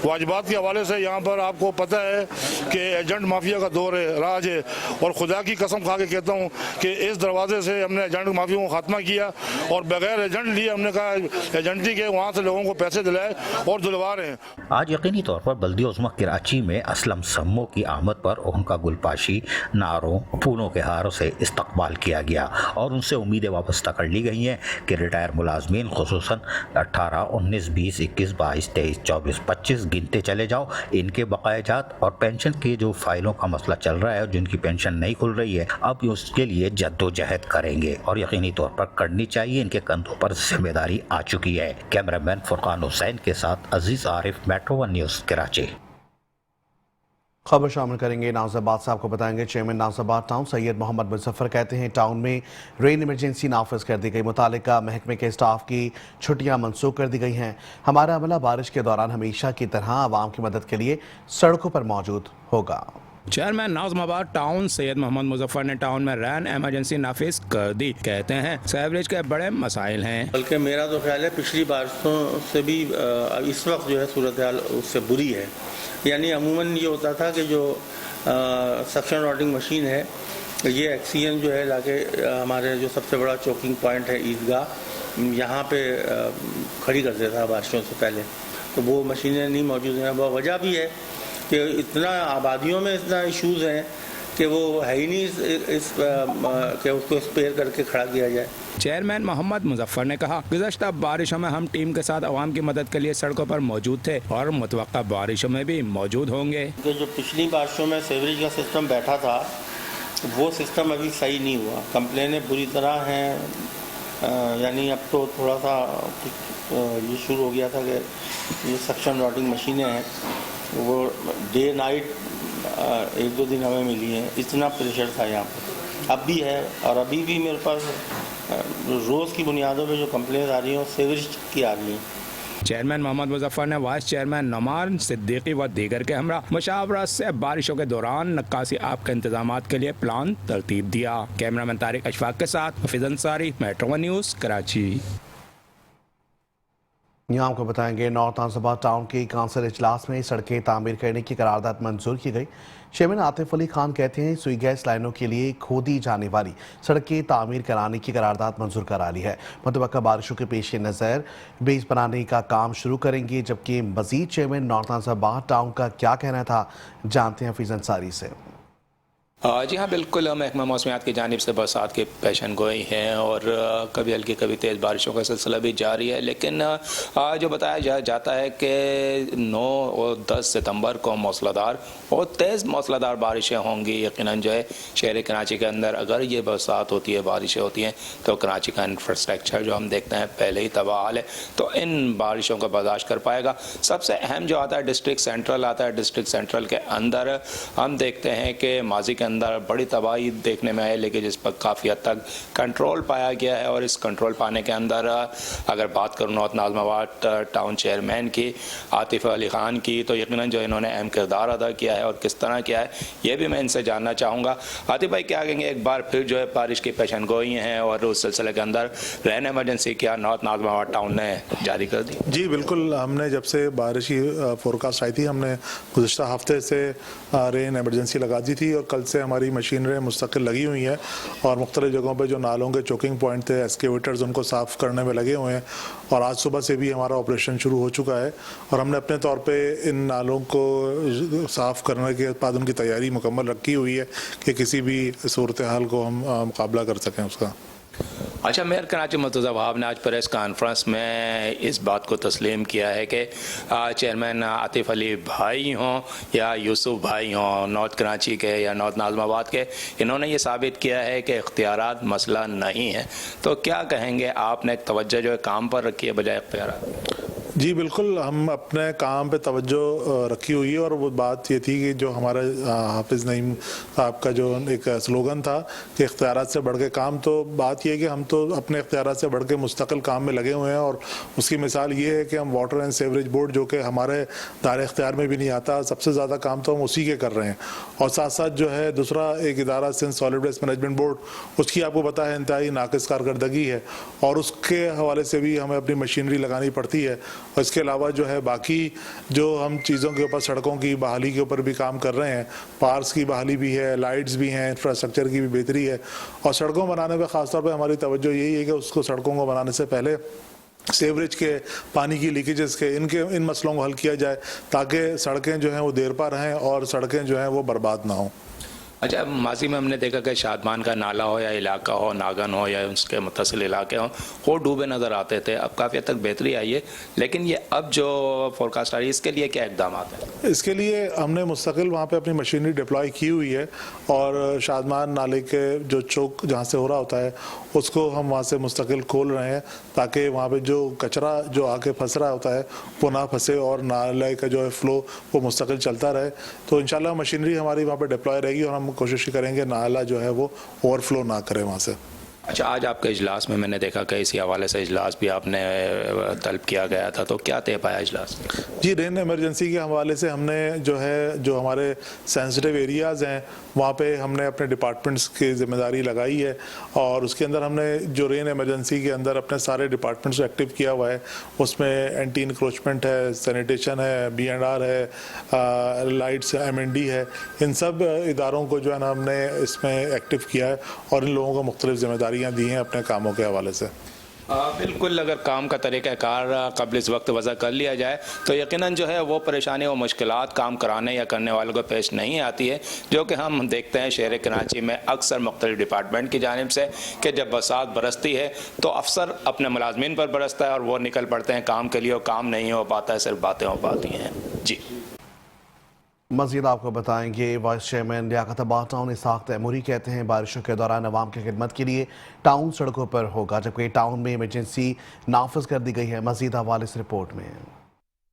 S6: वाजिबात के हवाले से यहाँ पर आपको पता है कि एजेंट माफिया का दौर है, राज है। और खुदा की कसम खा के कहता हूँ कि इस दरवाजे से हमने एजेंट माफिया को खात्मा किया और बगैर एजेंट लिए हमने कहा एजेंटी के वहाँ से लोगों को पैसे दिलाए और दिलवा रहे हैं।
S2: आज यकीनी तौर पर बल्दिया उस्मा कराची में असलम सम्मो की आमद पर उनका गुलपाशी, नारों, फूलों के हारों से इस्तकबाल किया गया और उनसे उम्मीदें वाबस्ता कर ली गई हैं कि रिटायर मुलाजमीन खुसूसन 18, 19, 20, 21, 22, 23, 24, 25 गिनते चले जाओ, इनके बकायाजात और पेंशन के जो फाइलों का मसला चल रहा है, जिनकी पेंशन नहीं खुल रही है, अब उसके लिए जद्दोजहद करेंगे और यकीनी तौर पर करनी चाहिए। इनके कंधों पर जिम्मेदारी आ चुकी है। कैमरामैन फुरकान हुसैन के साथ अजीज आरिफ, मेट्रो 1 न्यूज़ कराची।
S1: खबर शामिल करेंगे नाज़िबाद से। आपको बताएंगे चेयरमैन नाज़िबाद टाउन सैयद मोहम्मद मुजफ्फर कहते हैं टाउन में रेन इमरजेंसी नाफिज कर दी गई, मुतालिका महकमे के स्टाफ की छुट्टियां मनसूख कर दी गई हैं। हमारा अमला बारिश के दौरान हमेशा की तरह आवाम की मदद के लिए सड़कों पर मौजूद होगा।
S7: चेयरमैन नाज़िबाद टाउन सैयद मोहम्मद मुजफ्फर ने टाउन में रैन इमरजेंसी नाफिज कर दी। कहते हैं सीवरेज के बड़े मसाइल हैं।
S8: बल्कि मेरा तो ख्याल है पिछली बारिशों से भी इस वक्त जो है सूरत हाल उससे बुरी है। यानी अमूमन ये होता था कि जो सक्शन रॉडिंग मशीन है ये एक्सीजन जो है लाके हमारे जो सबसे बड़ा चोकिंग पॉइंट है ईदगाह, यहाँ पे खड़ी कर देता था बारिशों से पहले। तो वो मशीनें नहीं मौजूद हैं। वो वजह भी है कि इतना आबादियों में इतना इश्यूज़ हैं कि वो है ही नहीं कि उसको स्पेयर करके खड़ा किया जाए।
S7: चेयरमैन मोहम्मद मुजफ्फर ने कहा, गुज़श्ता बारिशों में हम टीम के साथ आवाम की मदद के लिए सड़कों पर मौजूद थे और मुतवक्का बारिशों में भी मौजूद होंगे।
S8: जो पिछली बारिशों में सीवरेज का सिस्टम बैठा था وہ سسٹم ابھی صحیح نہیں ہوا. کمپلینیں بری طرح ہیں. یعنی اب تو تھوڑا سا یہ شروع ہو گیا تھا کہ یہ سکشن راٹنگ مشینیں ہیں وہ ڈے نائٹ 1-2 دن ہمیں ملی ہیں. اتنا پریشر تھا یہاں پہ, اب بھی ہے. اور ابھی بھی میرے پاس روز کی بنیادوں پہ جو کمپلینز آ رہی ہیں وہ سیوریج کی آ رہی ہیں.
S7: چیئرمین محمد مظفر نے وائس چیئرمین نعمان صدیقی و دیگر کے ہمراہ مشاورت سے بارشوں کے دوران نکاسی آب کے انتظامات کے لیے پلان ترتیب دیا. کیمرامین طارق اشفاق کے ساتھ Hafeez Ansari, metro one news, Karachi.
S1: یہاں آپ کو بتائیں گے نارتھ آنزاباد ٹاؤن کے کونسل اجلاس میں سڑکیں تعمیر کرنے کی قرارداد منظور کی گئی. چیئرمین عاطف علی خان کہتے ہیں سوئی گیس لائنوں کے لیے کھودی جانے والی سڑکیں تعمیر کرانے کی قرارداد منظور کرا لی ہے. متوقع بارشوں کے پیش نظر بیس بنانے کا کام شروع کریں گے. جبکہ مزید چیئرمین نارتھ آنزاباد ٹاؤن کا کیا کہنا تھا, جانتے ہیں حفیظ انصاری سے.
S7: جی ہاں بالکل, محکمہ موسمیات کی جانب سے برسات کی پیشن گوئی ہیں اور کبھی ہلکی کبھی تیز بارشوں کا سلسلہ بھی جاری ہے. لیکن جو بتایا جاتا ہے کہ 9 اور 10 ستمبر کو موسلا دھار اور تیز موسلا دھار بارشیں ہوں گی. یقیناً جو ہے شہر کراچی کے اندر اگر یہ برسات ہوتی ہے, بارشیں ہوتی ہیں, تو کراچی کا انفراسٹرکچر جو ہم دیکھتے ہیں پہلے ہی تباہ حال ہے, تو ان بارشوں کو برداشت کر پائے گا. سب سے اہم جو آتا ہے ڈسٹرکٹ سینٹرل آتا ہے. ڈسٹرکٹ سینٹرل کے اندر ہم دیکھتے ہیں کہ ماضی کے اندر بڑی تباہی دیکھنے میں آئی, لیکن جس پر کافی حد تک کنٹرول پایا گیا ہے. اور اس کنٹرول پانے کے اندر اگر بات کروں نارتھ آنزاباد ٹاؤن چیئرمین کی عاطف علی خان کی, تو یقیناً جو انہوں نے اہم کردار ادا کیا ہے اور کس طرح کیا ہے یہ بھی میں ان سے جاننا چاہوں گا. عاطف بھائی کیا کہیں گے, ایک بار پھر جو ہے بارش کی پیشن گوئی ہیں اور اس سلسلے کے اندر رین ایمرجنسی کیا نارتھ آنزاباد ٹاؤن نے جاری کر دی؟
S9: جی بالکل, ہم نے جب سے بارش کی فورکاسٹ آئی تھی ہم نے گزشتہ ہفتے سے رین ایمرجنسی لگا دی تھی, اور کل سے ہماری مشینری مستقل لگی ہوئی ہیں اور مختلف جگہوں پہ جو نالوں کے چوکنگ پوائنٹ تھے, ایکسکیویٹرز ان کو صاف کرنے میں لگے ہوئے ہیں. اور آج صبح سے بھی ہمارا آپریشن شروع ہو چکا ہے, اور ہم نے اپنے طور پہ ان نالوں کو صاف کرنے کے بعد ان کی تیاری مکمل رکھی ہوئی ہے کہ کسی بھی صورتحال کو ہم مقابلہ کر سکیں اس کا.
S7: اچھا, میئر کراچی مرتضی وہاب نے آج پریس کانفرنس میں اس بات کو تسلیم کیا ہے کہ چیئرمین عاطف علی بھائی ہوں یا یوسف بھائی ہوں نارتھ کراچی کے یا نارتھ آنزاباد کے, انہوں نے یہ ثابت کیا ہے کہ اختیارات مسئلہ نہیں ہے. تو کیا کہیں گے, آپ نے ایک توجہ جو ہے کام پر رکھی ہے بجائے اختیارات؟
S9: جی بالکل, ہم اپنے کام پہ توجہ رکھی ہوئی ہے, اور وہ بات یہ تھی کہ جو ہمارا حافظ نعیم صاحب کا جو ایک سلوگن تھا کہ اختیارات سے بڑھ کے کام, تو بات یہ ہے کہ ہم تو اپنے اختیارات سے بڑھ کے مستقل کام میں لگے ہوئے ہیں. اور اس کی مثال یہ ہے کہ ہم واٹر اینڈ سیوریج بورڈ جو کہ ہمارے دائرۂ اختیار میں بھی نہیں آتا, سب سے زیادہ کام تو ہم اسی کے کر رہے ہیں. اور ساتھ ساتھ جو ہے دوسرا ایک ادارہ Sindh solid waste management board, اس کی آپ کو پتہ ہے انتہائی ناقص کارکردگی ہے, اور اس کے حوالے سے بھی ہمیں اپنی مشینری لگانی پڑتی ہے. اور اس کے علاوہ جو ہے باقی جو ہم چیزوں کے اوپر سڑکوں کی بحالی کے اوپر بھی کام کر رہے ہیں, پارکس کی بحالی بھی ہے, لائٹس بھی ہیں, انفراسٹرکچر کی بھی بہتری ہے. اور سڑکوں بنانے پہ خاص طور پہ ہماری توجہ یہی ہے کہ اس کو سڑکوں کو بنانے سے پہلے سیوریج کے, پانی کی لیکیجز کے, ان مسئلوں کو حل کیا جائے تاکہ سڑکیں جو ہیں وہ دیر پا رہیں اور سڑکیں جو ہیں وہ برباد نہ ہوں.
S7: اچھا, ماضی میں ہم نے دیکھا کہ شادمان کا نالا ہو یا علاقہ ہو, ناگن ہو یا اس کے متصل علاقے ہوں, وہ ڈوبے نظر آتے تھے. اب کافی حد تک بہتری آئی ہے, لیکن یہ اب جو فورکاسٹ آ رہی ہے اس کے لیے کیا اقدامات ہیں؟
S9: اس کے لیے ہم نے مستقل وہاں پہ اپنی مشینری ڈپلائی کی ہوئی ہے, اور شادمان نالے کے جو چوک جہاں سے ہو رہا ہوتا ہے اس کو ہم وہاں سے مستقل کھول رہے ہیں تاکہ وہاں پہ جو کچرا جو آ کے پھنس رہا ہوتا ہے وہ نہ پھنسے, اور نالے کا جو ہے فلو وہ مستقل چلتا رہے. تو انشاءاللہ مشینری ہماری وہاں پہ ڈپلائی رہے گی, اور ہم کوشش کریں گے نالا جو ہے وہ اوور فلو نہ کرے وہاں سے.
S7: اچھا, آج آپ کے اجلاس میں نے دیکھا کہ اسی حوالے سے اجلاس بھی آپ نے طلب کیا گیا تھا, تو کیا طے پایا اجلاس؟
S9: جی, رین ایمرجنسی کے حوالے سے ہم نے جو ہمارے سینسٹیو ایریاز ہیں وہاں پہ ہم نے اپنے ڈپارٹمنٹس کی ذمہ داری لگائی ہے, اور اس کے اندر ہم نے جو رین ایمرجنسی کے اندر اپنے سارے ڈپارٹمنٹس کو ایکٹیو کیا ہوا ہے. اس میں اینٹی انکروچمنٹ ہے, سینیٹیشن ہے, B&R ہے, لائٹس M&D ہے, ان سب اداروں کو جو ہے نا ہم نے اس میں ایکٹیو کیا ہے, اور ان لوگوں کو مختلف ذمہ داریاں دی ہیں اپنے کاموں کے حوالے سے.
S7: بالکل, اگر کام کا طریقہ کار قبل اس وقت وضع کر لیا جائے تو یقیناً جو ہے وہ پریشانی و مشکلات کام کرانے یا کرنے والوں کو پیش نہیں آتی ہے, جو کہ ہم دیکھتے ہیں شہر کراچی میں اکثر مختلف ڈپارٹمنٹ کی جانب سے کہ جب برسات برستی ہے تو افسر اپنے ملازمین پر برستا ہے اور وہ نکل پڑتے ہیں کام کے لیے, اور کام نہیں ہو پاتا ہے, صرف باتیں ہو پاتی ہیں. جی.
S1: मज़ीद आपको बताएंगे वाइस चेयरमैन लियाकताबाद टाउन इसहाक तैमूरी कहते हैं बारिशों के दौरान अवाम की खिदमत के लिए टाउन सड़कों पर होगा, जबकि टाउन में इमरजेंसी नाफिज कर दी गई है। मज़ीद हवाले इस रिपोर्ट में।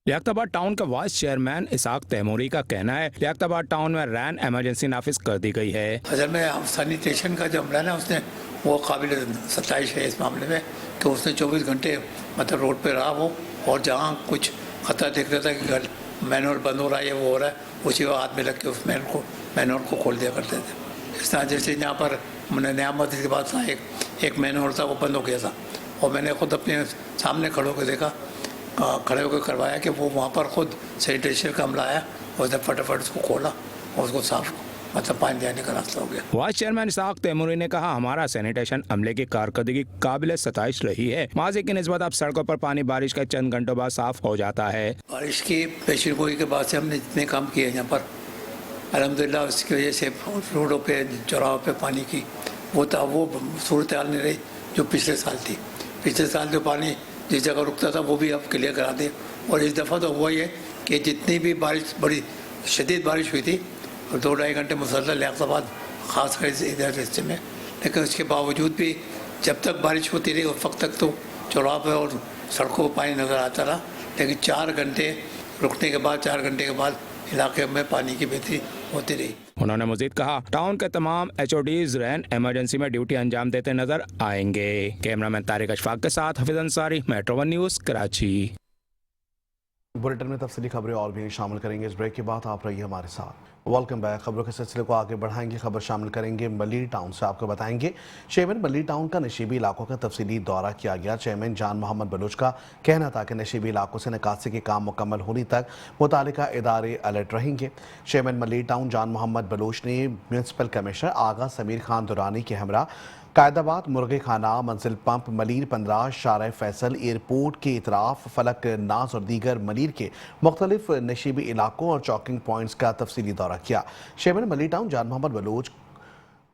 S7: लियाकताबाद टाउन का वाइस चेयरमैन इसहाक तैमूरी का कहना है लियाकताबाद टाउन में रैन इमरजेंसी नाफिज कर दी गई है।
S10: असल में सैनिटेशन का जो अमला है उसने वो काबिल सताइश है इस मामले में कि उसने 24 घंटे मतलब रोड पे रहा वो, और जहाँ कुछ खतरा दिख रहा था कि घर मैनुअल बंद हो रहा है या वो हो रहा है, उसी वक्त हाथ में लग के उस मैनुअल को खोल दिया करते थे। इस तरह जैसे यहाँ पर मैंने नया मस्जिद के पास था एक मैनुअल था, वो बंद हो गया था और मैंने खुद अपने सामने खड़े होकर देखा, खड़े होकर करवाया कि वो वहाँ पर खुद सैनिटेशन का अमला आया और उसने फटाफट उसको खोला और उसको साफ मतलब पानी जाने का रास्ता हो गया।
S7: वाइस चेयरमैन इसहाक तैमूरी ने कहा हमारा सैनिटेशन अमले की कारकर्दगी काबिल सताइश रही है। माजी की निस्बत अब सड़कों पर पानी बारिश के चंद घंटों बाद साफ हो जाता है। बारिश
S10: की पेशन गोई के बाद से हमने जितने काम किए यहाँ पर अल्हम्दुलिल्लाह उसकी वजह से रोडों पे चौराहों पे पानी की वो सूरत हाल नहीं रही जो पिछले साल थी। पिछले साल जो पानी जिस जगह रुकता था वो भी अब क्लियर करा दें, और इस दफ़ा तो हुआ ही है कि जितनी भी बारिश बड़ी शदीद बारिश हुई थी और 2-2.5 घंटे मुसलसल लियाकताबाद ख़ास कर इधर हिस्से में, लेकिन उसके बावजूद भी जब तक बारिश होती रही उस वक्त तक तो चौराहे पर और सड़कों पर पानी नज़र आता रहा, लेकिन 4 घंटे रुकने के बाद 4 घंटे के बाद इलाके में पानी की बेहतरी होती रही।
S7: उन्होंने मजीद कहा टाउन के तमाम HODs रैन इमरजेंसी में ड्यूटी अंजाम देते नजर आएंगे। कैमरामैन तारिक अशफाक के साथ Hafeez Ansari, metro 1 news, Karachi.
S1: Bulletin में तफसीली खबरें और भी शामिल करेंगे। इस ब्रेक के बाद आप रहिए हमारे साथ। Welcome back. खबरों के सिलसिले को आगे बढ़ाएंगे। खबर शामिल करेंगे मलीर टाउन से। आपको बताएंगे चेयरमैन मलीर टाउन का नशीबी इलाकों का तफसीली दौरा किया गया। चेयरमैन जान मोहम्मद बलोच का कहना था कि नशीबी इलाकों से निकासी के काम मुकम्मल होने तक मुतालिका इदारे अलर्ट रहेंगे। चेयरमैन मलीर टाउन जान मोहम्मद बलोच ने म्यूनसिपल कमिश्नर आगा समीर खान दुरानी के हमरा कायदाबाद मुर्गे खाना मंजिल पंप मलीर 15 शारा फैसल एयरपोर्ट के इतराफ फलक नाज और दीगर मलीर के मुख्तलिफ नशीबी इलाकों और चौकिंग पॉइंट्स का तफसीली दौरा किया। चेयरमैन मलीर टाउन जान मोहम्मद बलोच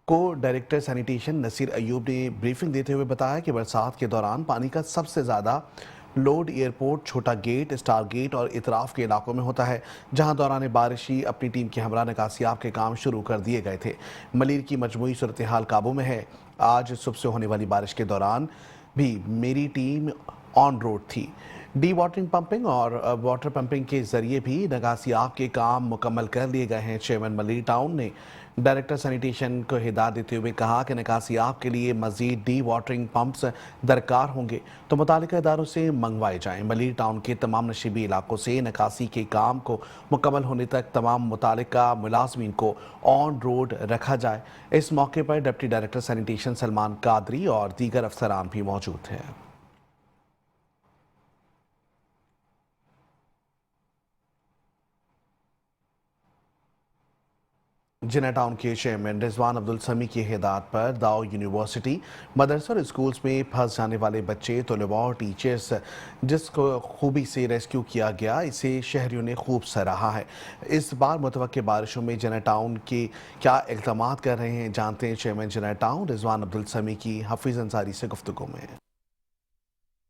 S1: को डायरेक्टर सैनिटेशन नसीर अयूब ने ब्रीफिंग देते हुए बताया कि बरसात के दौरान पानी का सबसे ज़्यादा लोड एयरपोर्ट, छोटा गेट, स्टार गेट और इतराफ के इलाकों में होता है, जहां दौरान बारिशी अपनी टीम के हमरा निकासियाब के काम शुरू कर दिए गए थे। मलीर की मजमूई सूरत हाल काबू में है। आज सुबह से होने वाली बारिश के दौरान भी मेरी टीम ऑन रोड थी। डी वाटरिंग पंपिंग और वाटर पंपिंग के जरिए भी निकासियाब के काम मुकम्मल कर लिए गए हैं। चेयरमैन मलीर टाउन ने डायरेक्टर सैनिटेशन को हिदायत देते हुए कहा कि निकासियाब के लिए मजीद डी वाटरिंग पंप्स दरकार होंगे तो मुतालिका इदारों से मंगवाए जाएं। मलीर टाउन के तमाम नशीबी इलाकों से निकासी के काम को मुकम्मल होने तक तमाम मुतालिका मुलाजमीन को ऑन रोड रखा जाए। इस मौके पर deputy director sanitation Salman Qadri और दीगर अफसरान भी मौजूद हैं। जिना टाउन के चेयरमैन रिजवान अब्दुल समी की हिदायत पर दाओ यूनिवर्सिटी, मदरसा और स्कूल्स में फंस जाने वाले बच्चे, तलबा और टीचर्स जिसको खूबी से रेस्क्यू किया गया, इसे शहरियों ने खूब सराहा है। इस बार मुतवक्किल बारिशों में जिना टाउन के क्या इक़दाम कर रहे हैं, जानते हैं चेयरमैन जिना टाउन रिजवान अब्दुल समी की हफीज़ अंसारी से गुफ्तगू में।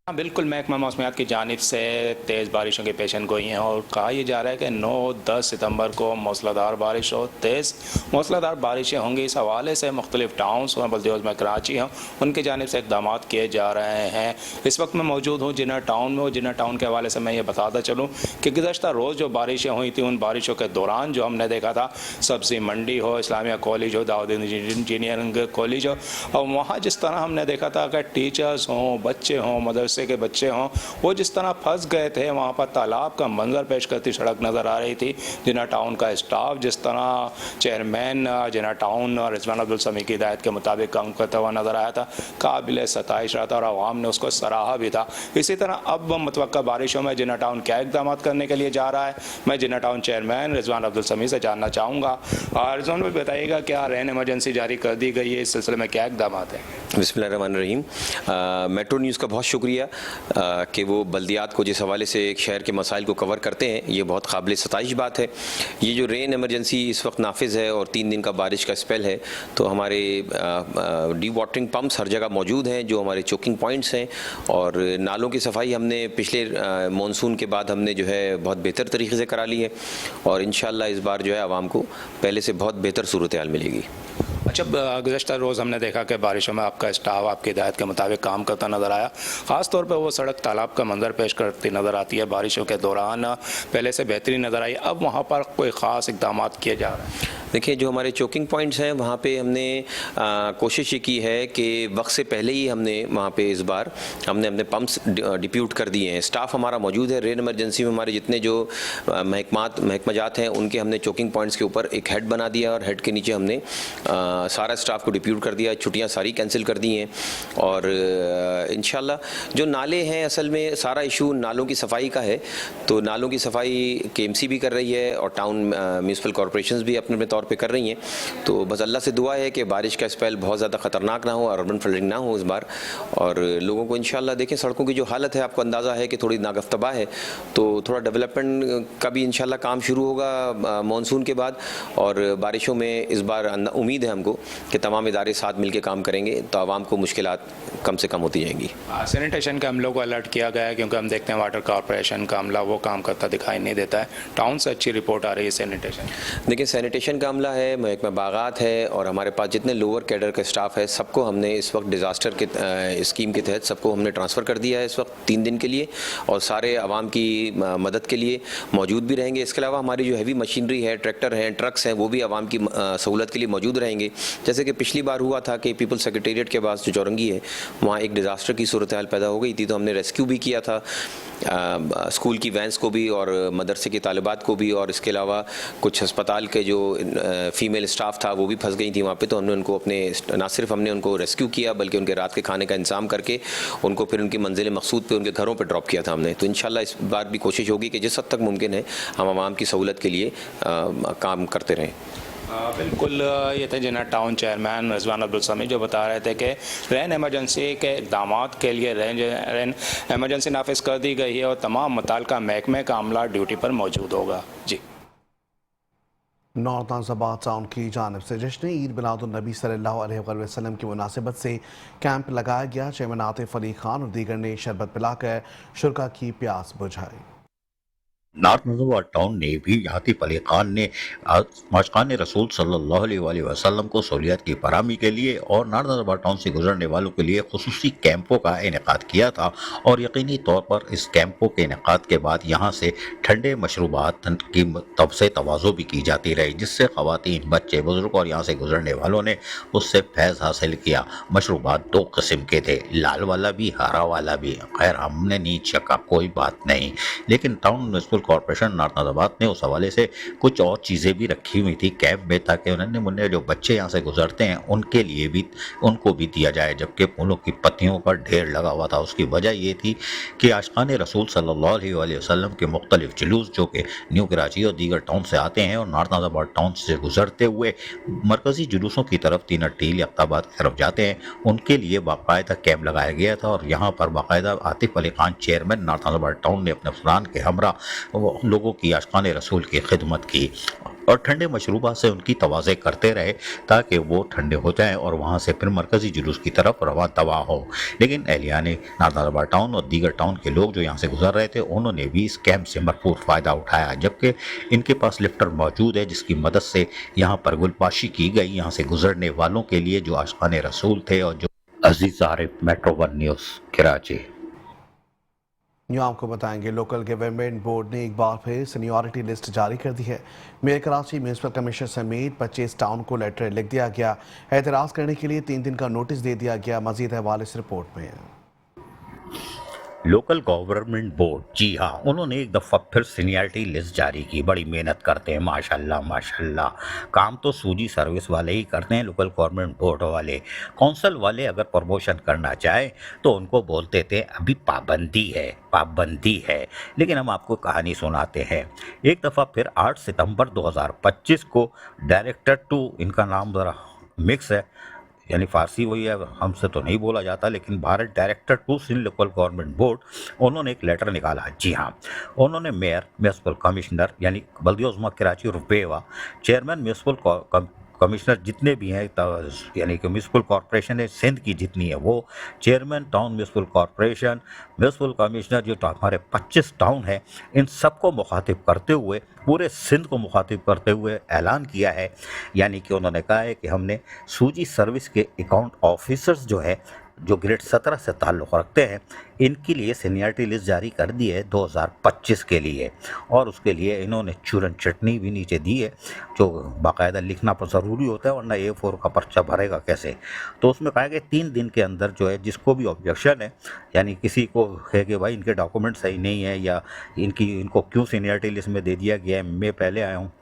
S7: बिल्कुल महकमा मौसमियात की जानिब से तेज़ बारिशों की पेशन गोई हैं और कहा यह जा रहा है कि 9-10 सितंबर को मौसलाधार बारिश और तेज़ मौसलाधार बारिशें होंगी। इस हवाले से मुख्तलिफ टाउन्स और बल्दियों में कराची हों उनकी जानिब से इक़दाम किए जा रहे हैं। इस वक्त मैं मौजूद हूँ जिना टाउन में। जिना टाउन के हवाले से मैं ये बताता चलूँ कि गुज़श्ता रोज़ जो बारिशें हुई थी उन बारिशों के दौरान जो हमने देखा था सब्ज़ी मंडी हो, इस्लामिया कॉलेज हो, दाऊद इंजीनियरिंग कॉलेज हो, और वहाँ जिस तरह हमने देखा था कि टीचर्स हों, बच्चे हों, मदरसे के बच्चे हों, वो जिस तरह फंस गए थे, वहाँ पर तालाब का मंजर पेश करती सड़क नज़र आ रही थी। जिना टाउन का स्टाफ जिस तरह चेयरमैन जिना टाउन रिजवान अब्दुल समी की हिदायत के मुताबिक काम करता हुआ नज़र आया था, काबिल सताइश रहा था और आवाम ने उसको सराहा भी था। इसी तरह अब मुतवक्का बारिशों में जिना टाउन क्या इक़दाम करने के लिए जा रहा है, मैं जिना टाउन चेयरमैन रिजवान अब्दुल समी से जानना चाहूँगा। रिजवान भी बताइएगा क्या रैन इमरजेंसी जारी कर दी गई है, इस सिलसिले में क्या इक़दाम हैं?
S11: बिस्मिल्लाहिर्रहमानिर्रहीम। मेट्रो न्यूज़ का बहुत शुक्रिया। کہ وہ بلدیات کو جس حوالے سے ایک شہر کے مسائل کو کور کرتے ہیں، یہ بہت قابل ستائش بات ہے۔ یہ جو رین ایمرجنسی اس وقت نافذ ہے اور 3 دن کا بارش کا اسپیل ہے، تو ہمارے ڈی واٹرنگ پمپس ہر جگہ موجود ہیں جو ہمارے چوکنگ پوائنٹس ہیں، اور نالوں کی صفائی ہم نے پچھلے مونسون کے بعد ہم نے جو ہے بہت بہتر طریقے سے کرا لی ہے، اور انشاءاللہ اس بار جو ہے عوام کو پہلے سے بہت بہتر صورتحال ملے گی۔
S7: اچھا، گزشتہ روز ہم نے دیکھا کہ بارشوں میں آپ کا اسٹاف آپ کی ہدایت کے مطابق کام کرتا نظر آیا، خاص طور پہ وہ سڑک تالاب کا منظر پیش کرتی نظر آتی ہے، بارشوں کے دوران پہلے سے بہترین نظر آئی، اب وہاں پر کوئی خاص اقدامات کیے جا رہے ہیں؟
S11: دیکھیں، جو ہمارے چوکنگ پوائنٹس ہیں وہاں پہ ہم نے کوشش یہ کی ہے کہ وقت سے پہلے ہی ہم نے وہاں پہ اس بار ہم نے اپنے پمپس ڈپیوٹ کر دیے ہیں، اسٹاف ہمارا موجود ہے۔ رین ایمرجنسی میں ہمارے جتنے جو محکمہ جات ہیں ان کے ہم نے چوکنگ پوائنٹس کے اوپر ایک ہیڈ بنا دیا، اور ہیڈ کے نیچے ہم نے سارا اسٹاف کو ڈپیوٹ کر دیا، چھٹیاں ساری کینسل کر دی ہیں، اور انشاءاللہ جو نالے ہیں اصل میں سارا ایشو نالوں کی صفائی کا ہے، تو نالوں کی صفائی KMC بھی کر رہی ہے اور ٹاؤن میونسپل کارپوریشنز بھی اپنے طور پہ کر رہی ہیں، تو بس اللہ سے دعا ہے کہ بارش کا اسپیل بہت زیادہ خطرناک نہ ہو، اربن فلڈنگ نہ ہو اس بار، اور لوگوں کو انشاءاللہ دیکھیں سڑکوں کی جو حالت ہے آپ کو اندازہ ہے کہ تھوڑی ناگفتبا ہے، تو تھوڑا ڈیولپمنٹ کا بھی انشاءاللہ کام شروع ہوگا مونسون کے بعد، اور بارشوں میں اس بار امید ہے ہم کو کہ تمام ادارے ساتھ مل کے کام کریں گے تو عوام کو مشکلات کم سے کم ہوتی جائیں گی۔
S7: سینیٹیشن کے عملوں کو الرٹ کیا گیا ہے کیونکہ ہم دیکھتے ہیں واٹر کارپوریشن کا عملہ وہ کام کرتا دکھائی نہیں دیتا ہے، ٹاؤن سے اچھی رپورٹ آ رہی ہے سینیٹیشن؟
S11: دیکھیں، سینیٹیشن کا عملہ ہے، محکمہ باغات ہے، اور ہمارے پاس جتنے لوور کیڈر کا اسٹاف ہے سب کو ہم نے اس وقت ڈیزاسٹر کے اسکیم کے تحت سب کو ہم نے ٹرانسفر کر دیا ہے اس وقت 3 دن کے لیے، اور سارے عوام کی مدد کے لیے موجود بھی رہیں گے۔ اس کے علاوہ ہماری جو ہیوی مشینری ہے، ٹریکٹر ہیں، ٹرکس ہیں، وہ بھی عوام کی سہولت کے لیے موجود رہیں گے۔ جیسے کہ پچھلی بار ہوا تھا کہ پیپل سیکریٹریٹ کے پاس جو چورنگی ہے وہاں ایک ڈیزاسٹر کی صورتحال پیدا ہو گئی تھی، تو ہم نے ریسکیو بھی کیا تھا اسکول کی وینس کو بھی اور مدرسے کی طالبات کو بھی، اور اس کے علاوہ کچھ ہسپتال کے جو فیمیل اسٹاف تھا وہ بھی پھنس گئی تھی وہاں پہ، تو ہم نے ان کو نہ صرف ہم نے ان کو ریسکیو کیا بلکہ ان کے رات کے کھانے کا انتظام کر کے ان کو پھر ان کی منزل مقصود پہ ان کے گھروں پہ ڈراپ کیا تھا ہم نے۔ تو انشاءاللہ اس بار بھی کوشش ہوگی کہ جس حد تک ممکن ہے ہم عوام کی سہولت کے لیے کام کرتے رہیں۔
S7: بالکل، یہ تھے جناب ٹاؤن چیئرمین رضوان عبدالسمیع جو بتا رہے تھے کہ رین ایمرجنسی کے اقدامات کے لیے رین ایمرجنسی نافذ کر دی گئی ہے اور تمام متعلقہ محکمے کا عملہ ڈیوٹی پر موجود ہوگا۔ جی،
S1: نارتھ نازآباد ٹاؤن کی جانب سے جشن عید میلاد النبی صلی اللہ علیہ وآلہ وسلم کی مناسبت سے کیمپ لگایا گیا۔ چیئرمین عاطف علی خان اور دیگر نے شربت پلا کر شرکا کی پیاس بجھائی۔
S2: نارتھ نازآباد ٹاؤن نے بھی عاطف علی خان نے عاشقان رسول صلی اللہ علیہ وآلہ وسلم کو سہولیات کی فراہمی کے لیے اور نارتھ نازآباد ٹاؤن سے گزرنے والوں کے لیے خصوصی کیمپوں کا انعقاد کیا تھا، اور یقینی طور پر اس کیمپوں کے انعقاد کے بعد یہاں سے ٹھنڈے مشروبات کی طب سے تواضع بھی کی جاتی رہی، جس سے خواتین، بچے، بزرگ اور یہاں سے گزرنے والوں نے اس سے فیض حاصل کیا۔ مشروبات 2 قسم کے تھے، لال والا بھی، ہرا والا بھی، خیر ہم نے نہیں چکا، کوئی بات نہیں، لیکن ٹاؤن میونسپل کارپوریشن نارتھ نازآباد نے اس حوالے سے کچھ اور چیزیں بھی رکھی ہوئی تھی کیمپ میں، تاکہ انہوں نے جو بچے یہاں سے گزرتے ہیں ان کے لیے بھی ان کو بھی دیا جائے، جبکہ پھولوں کی پتیوں پر ڈھیر لگا ہوا تھا۔ اس کی وجہ یہ تھی کہ عاشقان رسول صلی اللہ علیہ وآلہ وسلم کے مختلف جلوس جو کہ نیو کراچی اور دیگر ٹاؤن سے آتے ہیں اور نارتھ نازآباد ٹاؤن سے گزرتے ہوئے مرکزی جلوسوں کی طرف تینر ٹیل آباد کی طرف جاتے ہیں، ان کے لیے باقاعدہ کیمپ لگایا گیا تھا، اور یہاں پر باقاعدہ Atif Ali Khan chairman north نازآباد town نے اپنے افسران کے ہمراہ لوگوں کی عاشقان رسول کی خدمت کی اور ٹھنڈے مشروبات سے ان کی تواضع کرتے رہے تاکہ وہ ٹھنڈے ہو جائیں اور وہاں سے پھر مرکزی جلوس کی طرف رواں دوا ہو۔ لیکن اہلیان نارتھ نازآباد ٹاؤن اور دیگر ٹاؤن کے لوگ جو یہاں سے گزر رہے تھے انہوں نے بھی اس کیمپ سے بھرپور فائدہ اٹھایا، جبکہ ان کے پاس لفٹر موجود ہے جس کی مدد سے یہاں پر گلپاشی کی گئی یہاں سے گزرنے والوں کے لیے جو عاشقان رسول تھے۔ اور جو عزیز عارف، میٹرو 1 نیوز، کراچی۔
S1: یوں آپ کو بتائیں گے لوکل گورنمنٹ بورڈ نے ایک بار پھر سینیورٹی لسٹ جاری کر دی ہے۔ میئر کراچی، میونسپل کمشنر سمیت 25 ٹاؤن کو لیٹر لکھ دیا گیا، اعتراض کرنے کے لیے 3 دن کا نوٹس دے دیا گیا۔ مزید احوال اس رپورٹ میں۔
S2: لوکل گورنمنٹ بورڈ، جی ہاں، انہوں نے ایک دفعہ پھر سینیارٹی لسٹ جاری کی۔ بڑی محنت کرتے ہیں ماشاءاللہ ماشاءاللہ، کام تو سوجی سروس والے ہی کرتے ہیں لوکل گورنمنٹ بورڈ والے۔ کونسل والے اگر پروموشن کرنا چاہیں تو ان کو بولتے تھے ابھی پابندی ہے، لیکن ہم آپ کو کہانی سناتے ہیں۔ ایک دفعہ پھر 8 ستمبر 2025 کو ڈائریکٹر 2، ان کا نام ذرا مکس ہے، यानी फ़ारसी वही है, हमसे तो नहीं बोला जाता, लेकिन Bharat director to Sindh local government board, उन्होंने एक लेटर निकाला। जी हाँ, उन्होंने मेयर, म्यूनसिपल कमिश्नर यानी बल्दिया उज़्मा कराची और रुपैवा, चेयरमैन म्यूनसिपल कमिश्नर जितने भी हैं, यानी कि म्यूनसिपल कॉरपोरेशन है सिंध की जितनी है वो, chairman town municipal corporation, municipal commissioner, जो हमारे 25 टाउन हैं, इन सबको मुखातिब करते हुए, पूरे सिंध को मुखातिब करते हुए ऐलान किया है। यानी कि उन्होंने कहा है कि हमने सूजी सर्विस के अकाउंट ऑफिसर्स जो है, जो ग्रेड 17 से ताल्लुक़ रखते हैं, इनके लिए सीनियरिटी लिस्ट जारी कर दी है 2025 के लिए, और उसके लिए इन्होंने चूरन चटनी भी नीचे दी है, जो बाकायदा लिखना पर ज़रूरी होता है, वरना A4 का पर्चा भरेगा कैसे। तो उसमें कहा कि 3 दिन के अंदर जो है, जिसको भी ऑब्जेक्शन है, यानी किसी को है कि भाई इनके डॉक्यूमेंट सही नहीं है या इनको क्यों सीनियरिटी लिस्ट में दे दिया गया है, मैं पहले आया हूँ,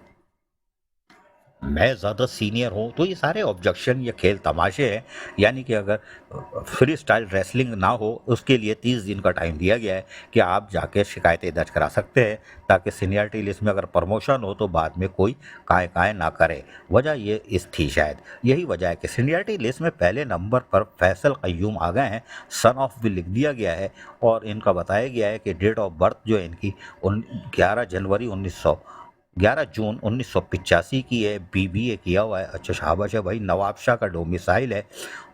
S2: मैं ज़्यादा सीनियर हूँ, तो ये सारे ऑब्जेक्शन या खेल तमाशे हैं। यानी कि अगर फ्री स्टाइल रेसलिंग ना हो, उसके लिए 30 दिन का टाइम दिया गया है कि आप जाके शिकायतें दर्ज करा सकते हैं, ताकि सीनियरिटी लिस्ट में अगर प्रमोशन हो तो बाद में कोई काय ना करे। वजह ये इस थी, शायद यही वजह है कि सीनियरिटी लिस्ट में पहले नंबर पर फैसल क़य्यूम आ गए हैं, सन ऑफ भी लिख दिया गया है, और इनका बताया गया है कि डेट ऑफ बर्थ जो है इनकी 11 जून 1985 की है, BBA किया हुआ है। अच्छा, शाबाश है भाई, नवाब शाह का डोमिसाइल है।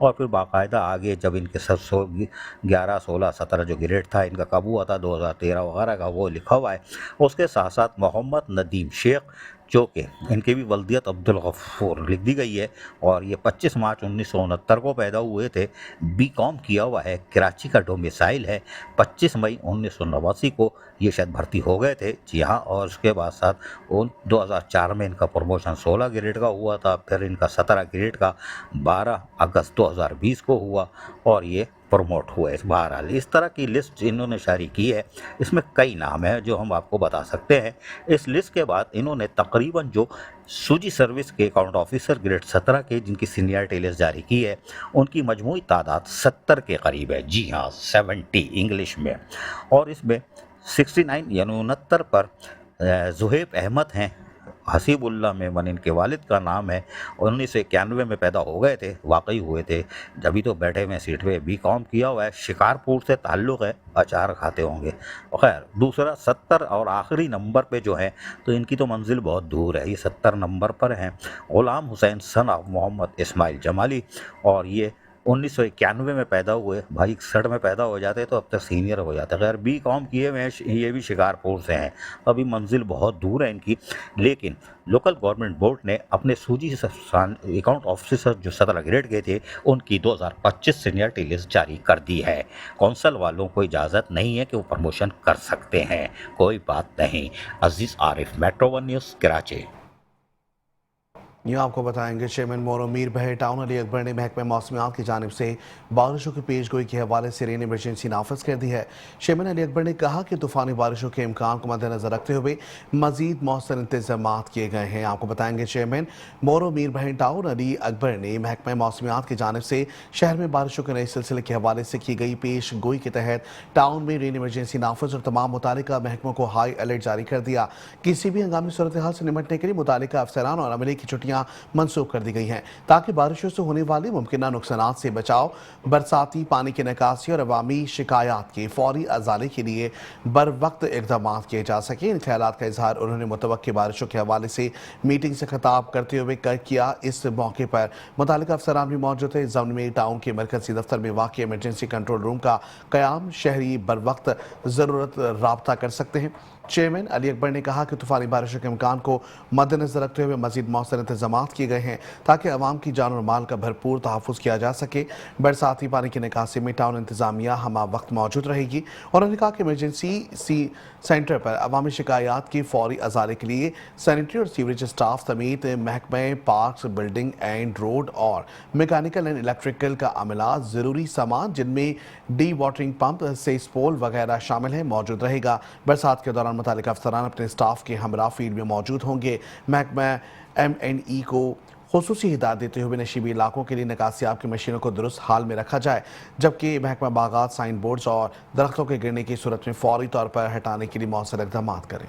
S2: और फिर बाकायदा आगे जब इनके 11, 16, 17 जो ग्रेड था इनका कब हुआ था 2013 वगैरह का, वो लिखा हुआ है। उसके साथ साथ मोहम्मद नदीम शेख, जो कि इनकी भी वल्दियत अब्दुल गफ्फूर लिख दी गई है, और ये 25 मार्च 1969 को पैदा हुए थे, BCom किया हुआ है, कराची का डोमिसाइल है। 25 मई 1989 को ये शायद भर्ती हो गए थे, जी हाँ। और उसके बाद साथ 2004 में इनका प्रमोशन 16 ग्रेड का हुआ था, फिर इनका 17 ग्रेड का 12 अगस्त 2020 को हुआ, और ये प्रमोट हुए। बहरहाल इस तरह की लिस्ट इन्होंने जारी की है, इसमें कई नाम हैं जो हम आपको बता सकते हैं। इस लिस्ट के बाद इन्होंने तकरीबन जो सूजी सर्विस के अकाउंट ऑफिसर ग्रेड 17 के जिनकी सीनियरिटी लिस्ट जारी की है, उनकी मजमूई तादाद 70 के करीब है। जी हाँ, 70 इंग्लिश में। और इसमें 69 यानी 69 पर ज़ुहैब अहमद हैं, हसीबुल्ला मेमन इनके वालिद का नाम है, 1991 में पैदा हो गए थे, वाकई हुए थे, जभी तो बैठे हुए सीट पे। BCom किया हुआ है, शिकारपुर से ताल्लुक़ है, अचार खाते होंगे। खैर, दूसरा 70 और आखिरी नंबर पे जो है, तो इनकी तो मंजिल बहुत दूर है, ये 70 नंबर पर हैं, ग़ुलाम हुसैन सन ऑफ मोहम्मद इस्माइल जमाली, और ये 1991 में पैदा हुए। भाई 61 में पैदा हो जाते तो अब तक सीनियर हो जाते। खैर, BCom किए हुए हैं, ये भी शिकारपुर से हैं, अभी मंजिल बहुत दूर है इनकी। लेकिन लोकल गवर्नमेंट बोर्ड ने अपने सूजी अकाउंट ऑफिसर जो 17 ग्रेड के थे, उनकी 2025 सीनियरिटी लिस्ट जारी कर दी है। कौंसल वालों को इजाज़त नहीं है कि वो प्रमोशन कर सकते हैं, कोई बात नहीं। अजीज़ आरिफ, मेट्रो 1 न्यूज़, कराची।
S1: यूँ आपको बताएंगे, चेयरमैन मोरो मीर बहे टाउन अली अकबर ने महकमे मौसमियात की जानिब से बारिशों की पेशगोई के हवाले से रेन इमरजेंसी नाफिज कर दी है। चेयरमैन अली अकबर ने कहा कि तूफ़ानी बारिशों के इम्कान को मद्देनजर रखते हुए मजीद मौसर इंतजाम किए गए हैं। आपको बताएंगे, चेयरमैन मोरो मीर बहे टाउन अली अकबर ने महकमे मौसमियात की जानिब से शहर में बारिशों के नए सिलसिले के हवाले से की गई पेश गोई के तहत टाउन में रेन इमरजेंसी नाफिज और तमाम मुतालिका महकमों को हाई अलर्ट जारी कर दिया। किसी भी हंगामी सूरत हाल से निमटने के लिए मुतालिका अफसरान और अमले की छुट्टियाँ मंसूख कर दी गई हैं, ताकि बारिशों से होने वाली मुमकिन नुकसानात से बचाव, बरसाती पानी की निकासी और अवामी शिकायत के फौरी अजाले के लिए बर वक्त इकदाम किए जा सके। इन ख्यालात का इजहार उन्होंने मुतवक्की बारिशों के हवाले से मीटिंग से खिताब करते हुए किया। इस मौके पर मुतालिका अफसरान भी मौजूद थे। जमन में टाउन के मरकजी दफ्तर में वाक़ इमरजेंसी कंट्रोल रूम का क़याम, शहरी बर वक्त ज़रूरत राब्ता कर सकते हैं। चेयरमैन अली अकबर ने कहा कि तूफ़ानी बारिशों के इम्कान को मद्देनजर रखते हुए मज़ीद मौसर इंतजाम किए गए हैं, ताकि अवाम की जान और माल का भरपूर तहफ़्फ़ुज़ किया जा सके। बरसाती पानी की निकासी में टाउन इंतजामिया हमा वक्त मौजूद रहेगी। और उन्होंने कहा कि इमरजेंसी सेंटर पर अवामी शिकायत की फौरी अजाले के लिए सैनिटरी और सीवरेज स्टाफ समेत महकमे पार्क्स, बिल्डिंग एंड रोड और मैकेनिकल एंड इलेक्ट्रिकल का अमला, ज़रूरी सामान जिनमें डी वाटरिंग पंप, सेस पोल वगैरह शामिल है, मौजूद रहेगा। बरसात के दौरान मुतालिका अफसरान अपने स्टाफ के हमरा फील्ड में मौजूद होंगे। महकमा MNE को खुसूसी हिदायत देते हुए नशीबी इलाकों के लिए निकासियाब की मशीनों को दुरुस्त हाल में रखा जाए, जबकि महकमा बागात साइन बोर्ड्स और दरख्तों के गिरने की सूरत में फौरी तौर पर हटाने के लिए मौसर इक़दाम करें।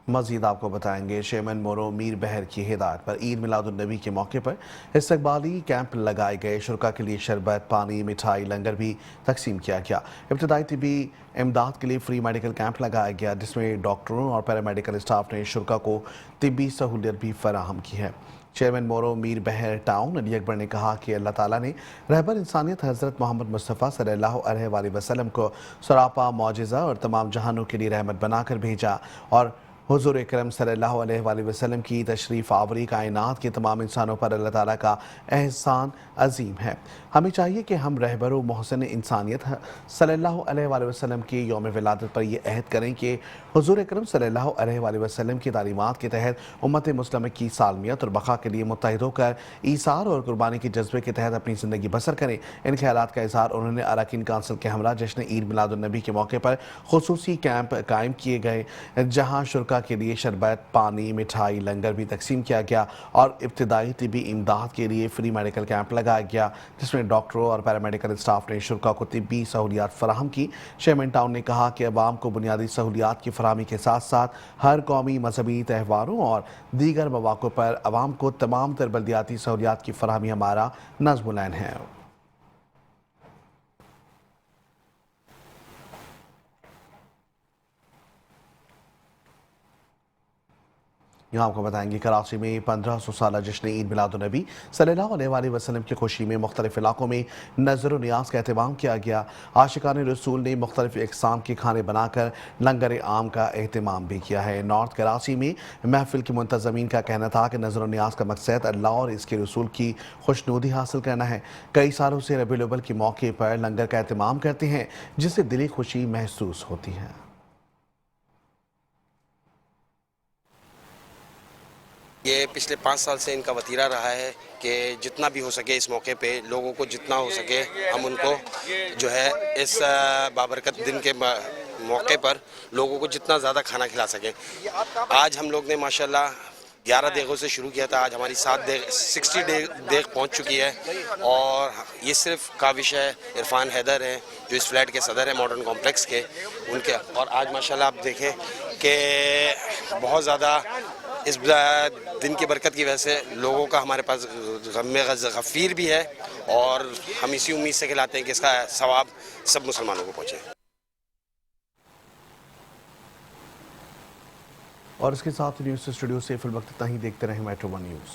S1: मज़ीद आपको बताएंगे चेयरमैन मोरो मीर बहर की हिदायत पर ईद मिलादुन्नबी के मौके पर इस्तकबाली कैंप लगाए गए। शुरका के लिए शरबत, पानी, मिठाई, लंगर भी तकसीम किया गया। इब्तदाई तिबी इमदाद के लिए फ्री मेडिकल कैंप लगाया गया, जिसमें डॉक्टरों और पैरामेडिकल स्टाफ ने शुरका को तिब्बी सहूलियत भी फराहम की है। चेयरमैन मोरो मीर बहर टाउन अली अकबर ने कहा कि अल्लाह ताला ने रहबर इंसानियत हज़रत मोहम्मद मुस्तफ़ा सल्लल्लाहु अलैहि वसल्लम को सरापा मौजिज़ा और तमाम जहानों के लिए रहमत बनाकर भेजा और हुज़ूर अकरम सल्लल्लाहु अलैहि वसल्लम की तशरीफ़ आवरी कायनात के तमाम इंसानों पर अल्लाह ताला का एहसान अजीम है। हमें चाहिए कि हम रहबर व मोहसिन इंसानियत सल्लल्लाहु अलैहि वसल्लम की यौम विलादत पर यह अहद करें कि हुज़ूर अकरम सल्लल्लाहु अलैहि वसल्लम की तालीमात के तहत उम्मत मुस्लिमा की सालमियत और बका के लिए मुत्तहिद होकर ईसार और कुर्बानी के जज्बे के तहत अपनी ज़िंदगी बसर करें। इन ख्यालात का इज़हार उन्होंने अरकान काउंसिल के हमरा जश्न ईद मिलादुन्नबी के मौके पर खुसूसी कैंप कायम किए गए, जहाँ शुरका के लिए शरबत, पानी, मिठाई, लंगर भी तकसीम किया गया और इब्तिदाई तिबी इमदाद के लिए फ्री मेडिकल कैंप लगाया गया, जिसमें डॉक्टरों और पैरामेडिकल स्टाफ ने शुरका को तिब्बी सहूलियात फराहम की। चेयरमैन टाउन ने कहा कि अवाम को बुनियादी सहूलियात की फराहमी के साथ साथ हर कौमी मजहबी त्यौहारों और दीगर मौक़ों पर अवाम को तमाम तर बल्दियाती सहूलियात की फराहमी हमारा नज़्म ऐन है। यहाँ आपको बताएंगे कराची में 1500 साल जश्न ईद मिलादुन्नबी सल्लल्लाहु अलैहि वसल्लम की खुशी में मुख्तलिफ इलाकों में नज़र नियाज का एहतमाम किया गया। आशिकान रसूल ने मुख्तलिफ इक़साम के खाने बनाकर लंगर आम का एहतमाम भी किया है। नॉर्थ कराची में महफिल के मुंतज़मीन का कहना था कि नज़र नियाज का मकसद अल्लाह और इसके रसूल की खुशनुदी हासिल करना है। कई सालों से रबीउल अव्वल के मौके पर लंगर का एहतमाम करते हैं, जिससे दिली खुशी महसूस होती है।
S12: ये पिछले 5 साल से इनका वतीरा रहा है कि जितना भी हो सके इस मौके पे लोगों को जितना हो सके हम उनको जो है इस बाबरकत दिन के मौके पर लोगों को जितना ज़्यादा खाना खिला सकें। आज हम लोग ने माशाल्लाह 11 देगों से शुरू किया था, आज हमारी 60 देग पहुंच चुकी है और ये सिर्फ काविश है इरफान हैदर हैं जो इस फ्लैट के सदर हैं मॉडर्न कॉम्प्लेक्स के, उनके। और आज माशाल्लाह आप देखें कि बहुत ज़्यादा इस दिन की बरकत की वजह से लोगों का हमारे पास गफ़ीर भी है और हम इसी उम्मीद से खिलाते हैं कि इसका सवाब सब मुसलमानों को पहुँचे।
S1: और इसके साथ न्यूज़ स्टूडियो से फिल वक्त इतना ही। देखते रहें मेट्रो 1 न्यूज़।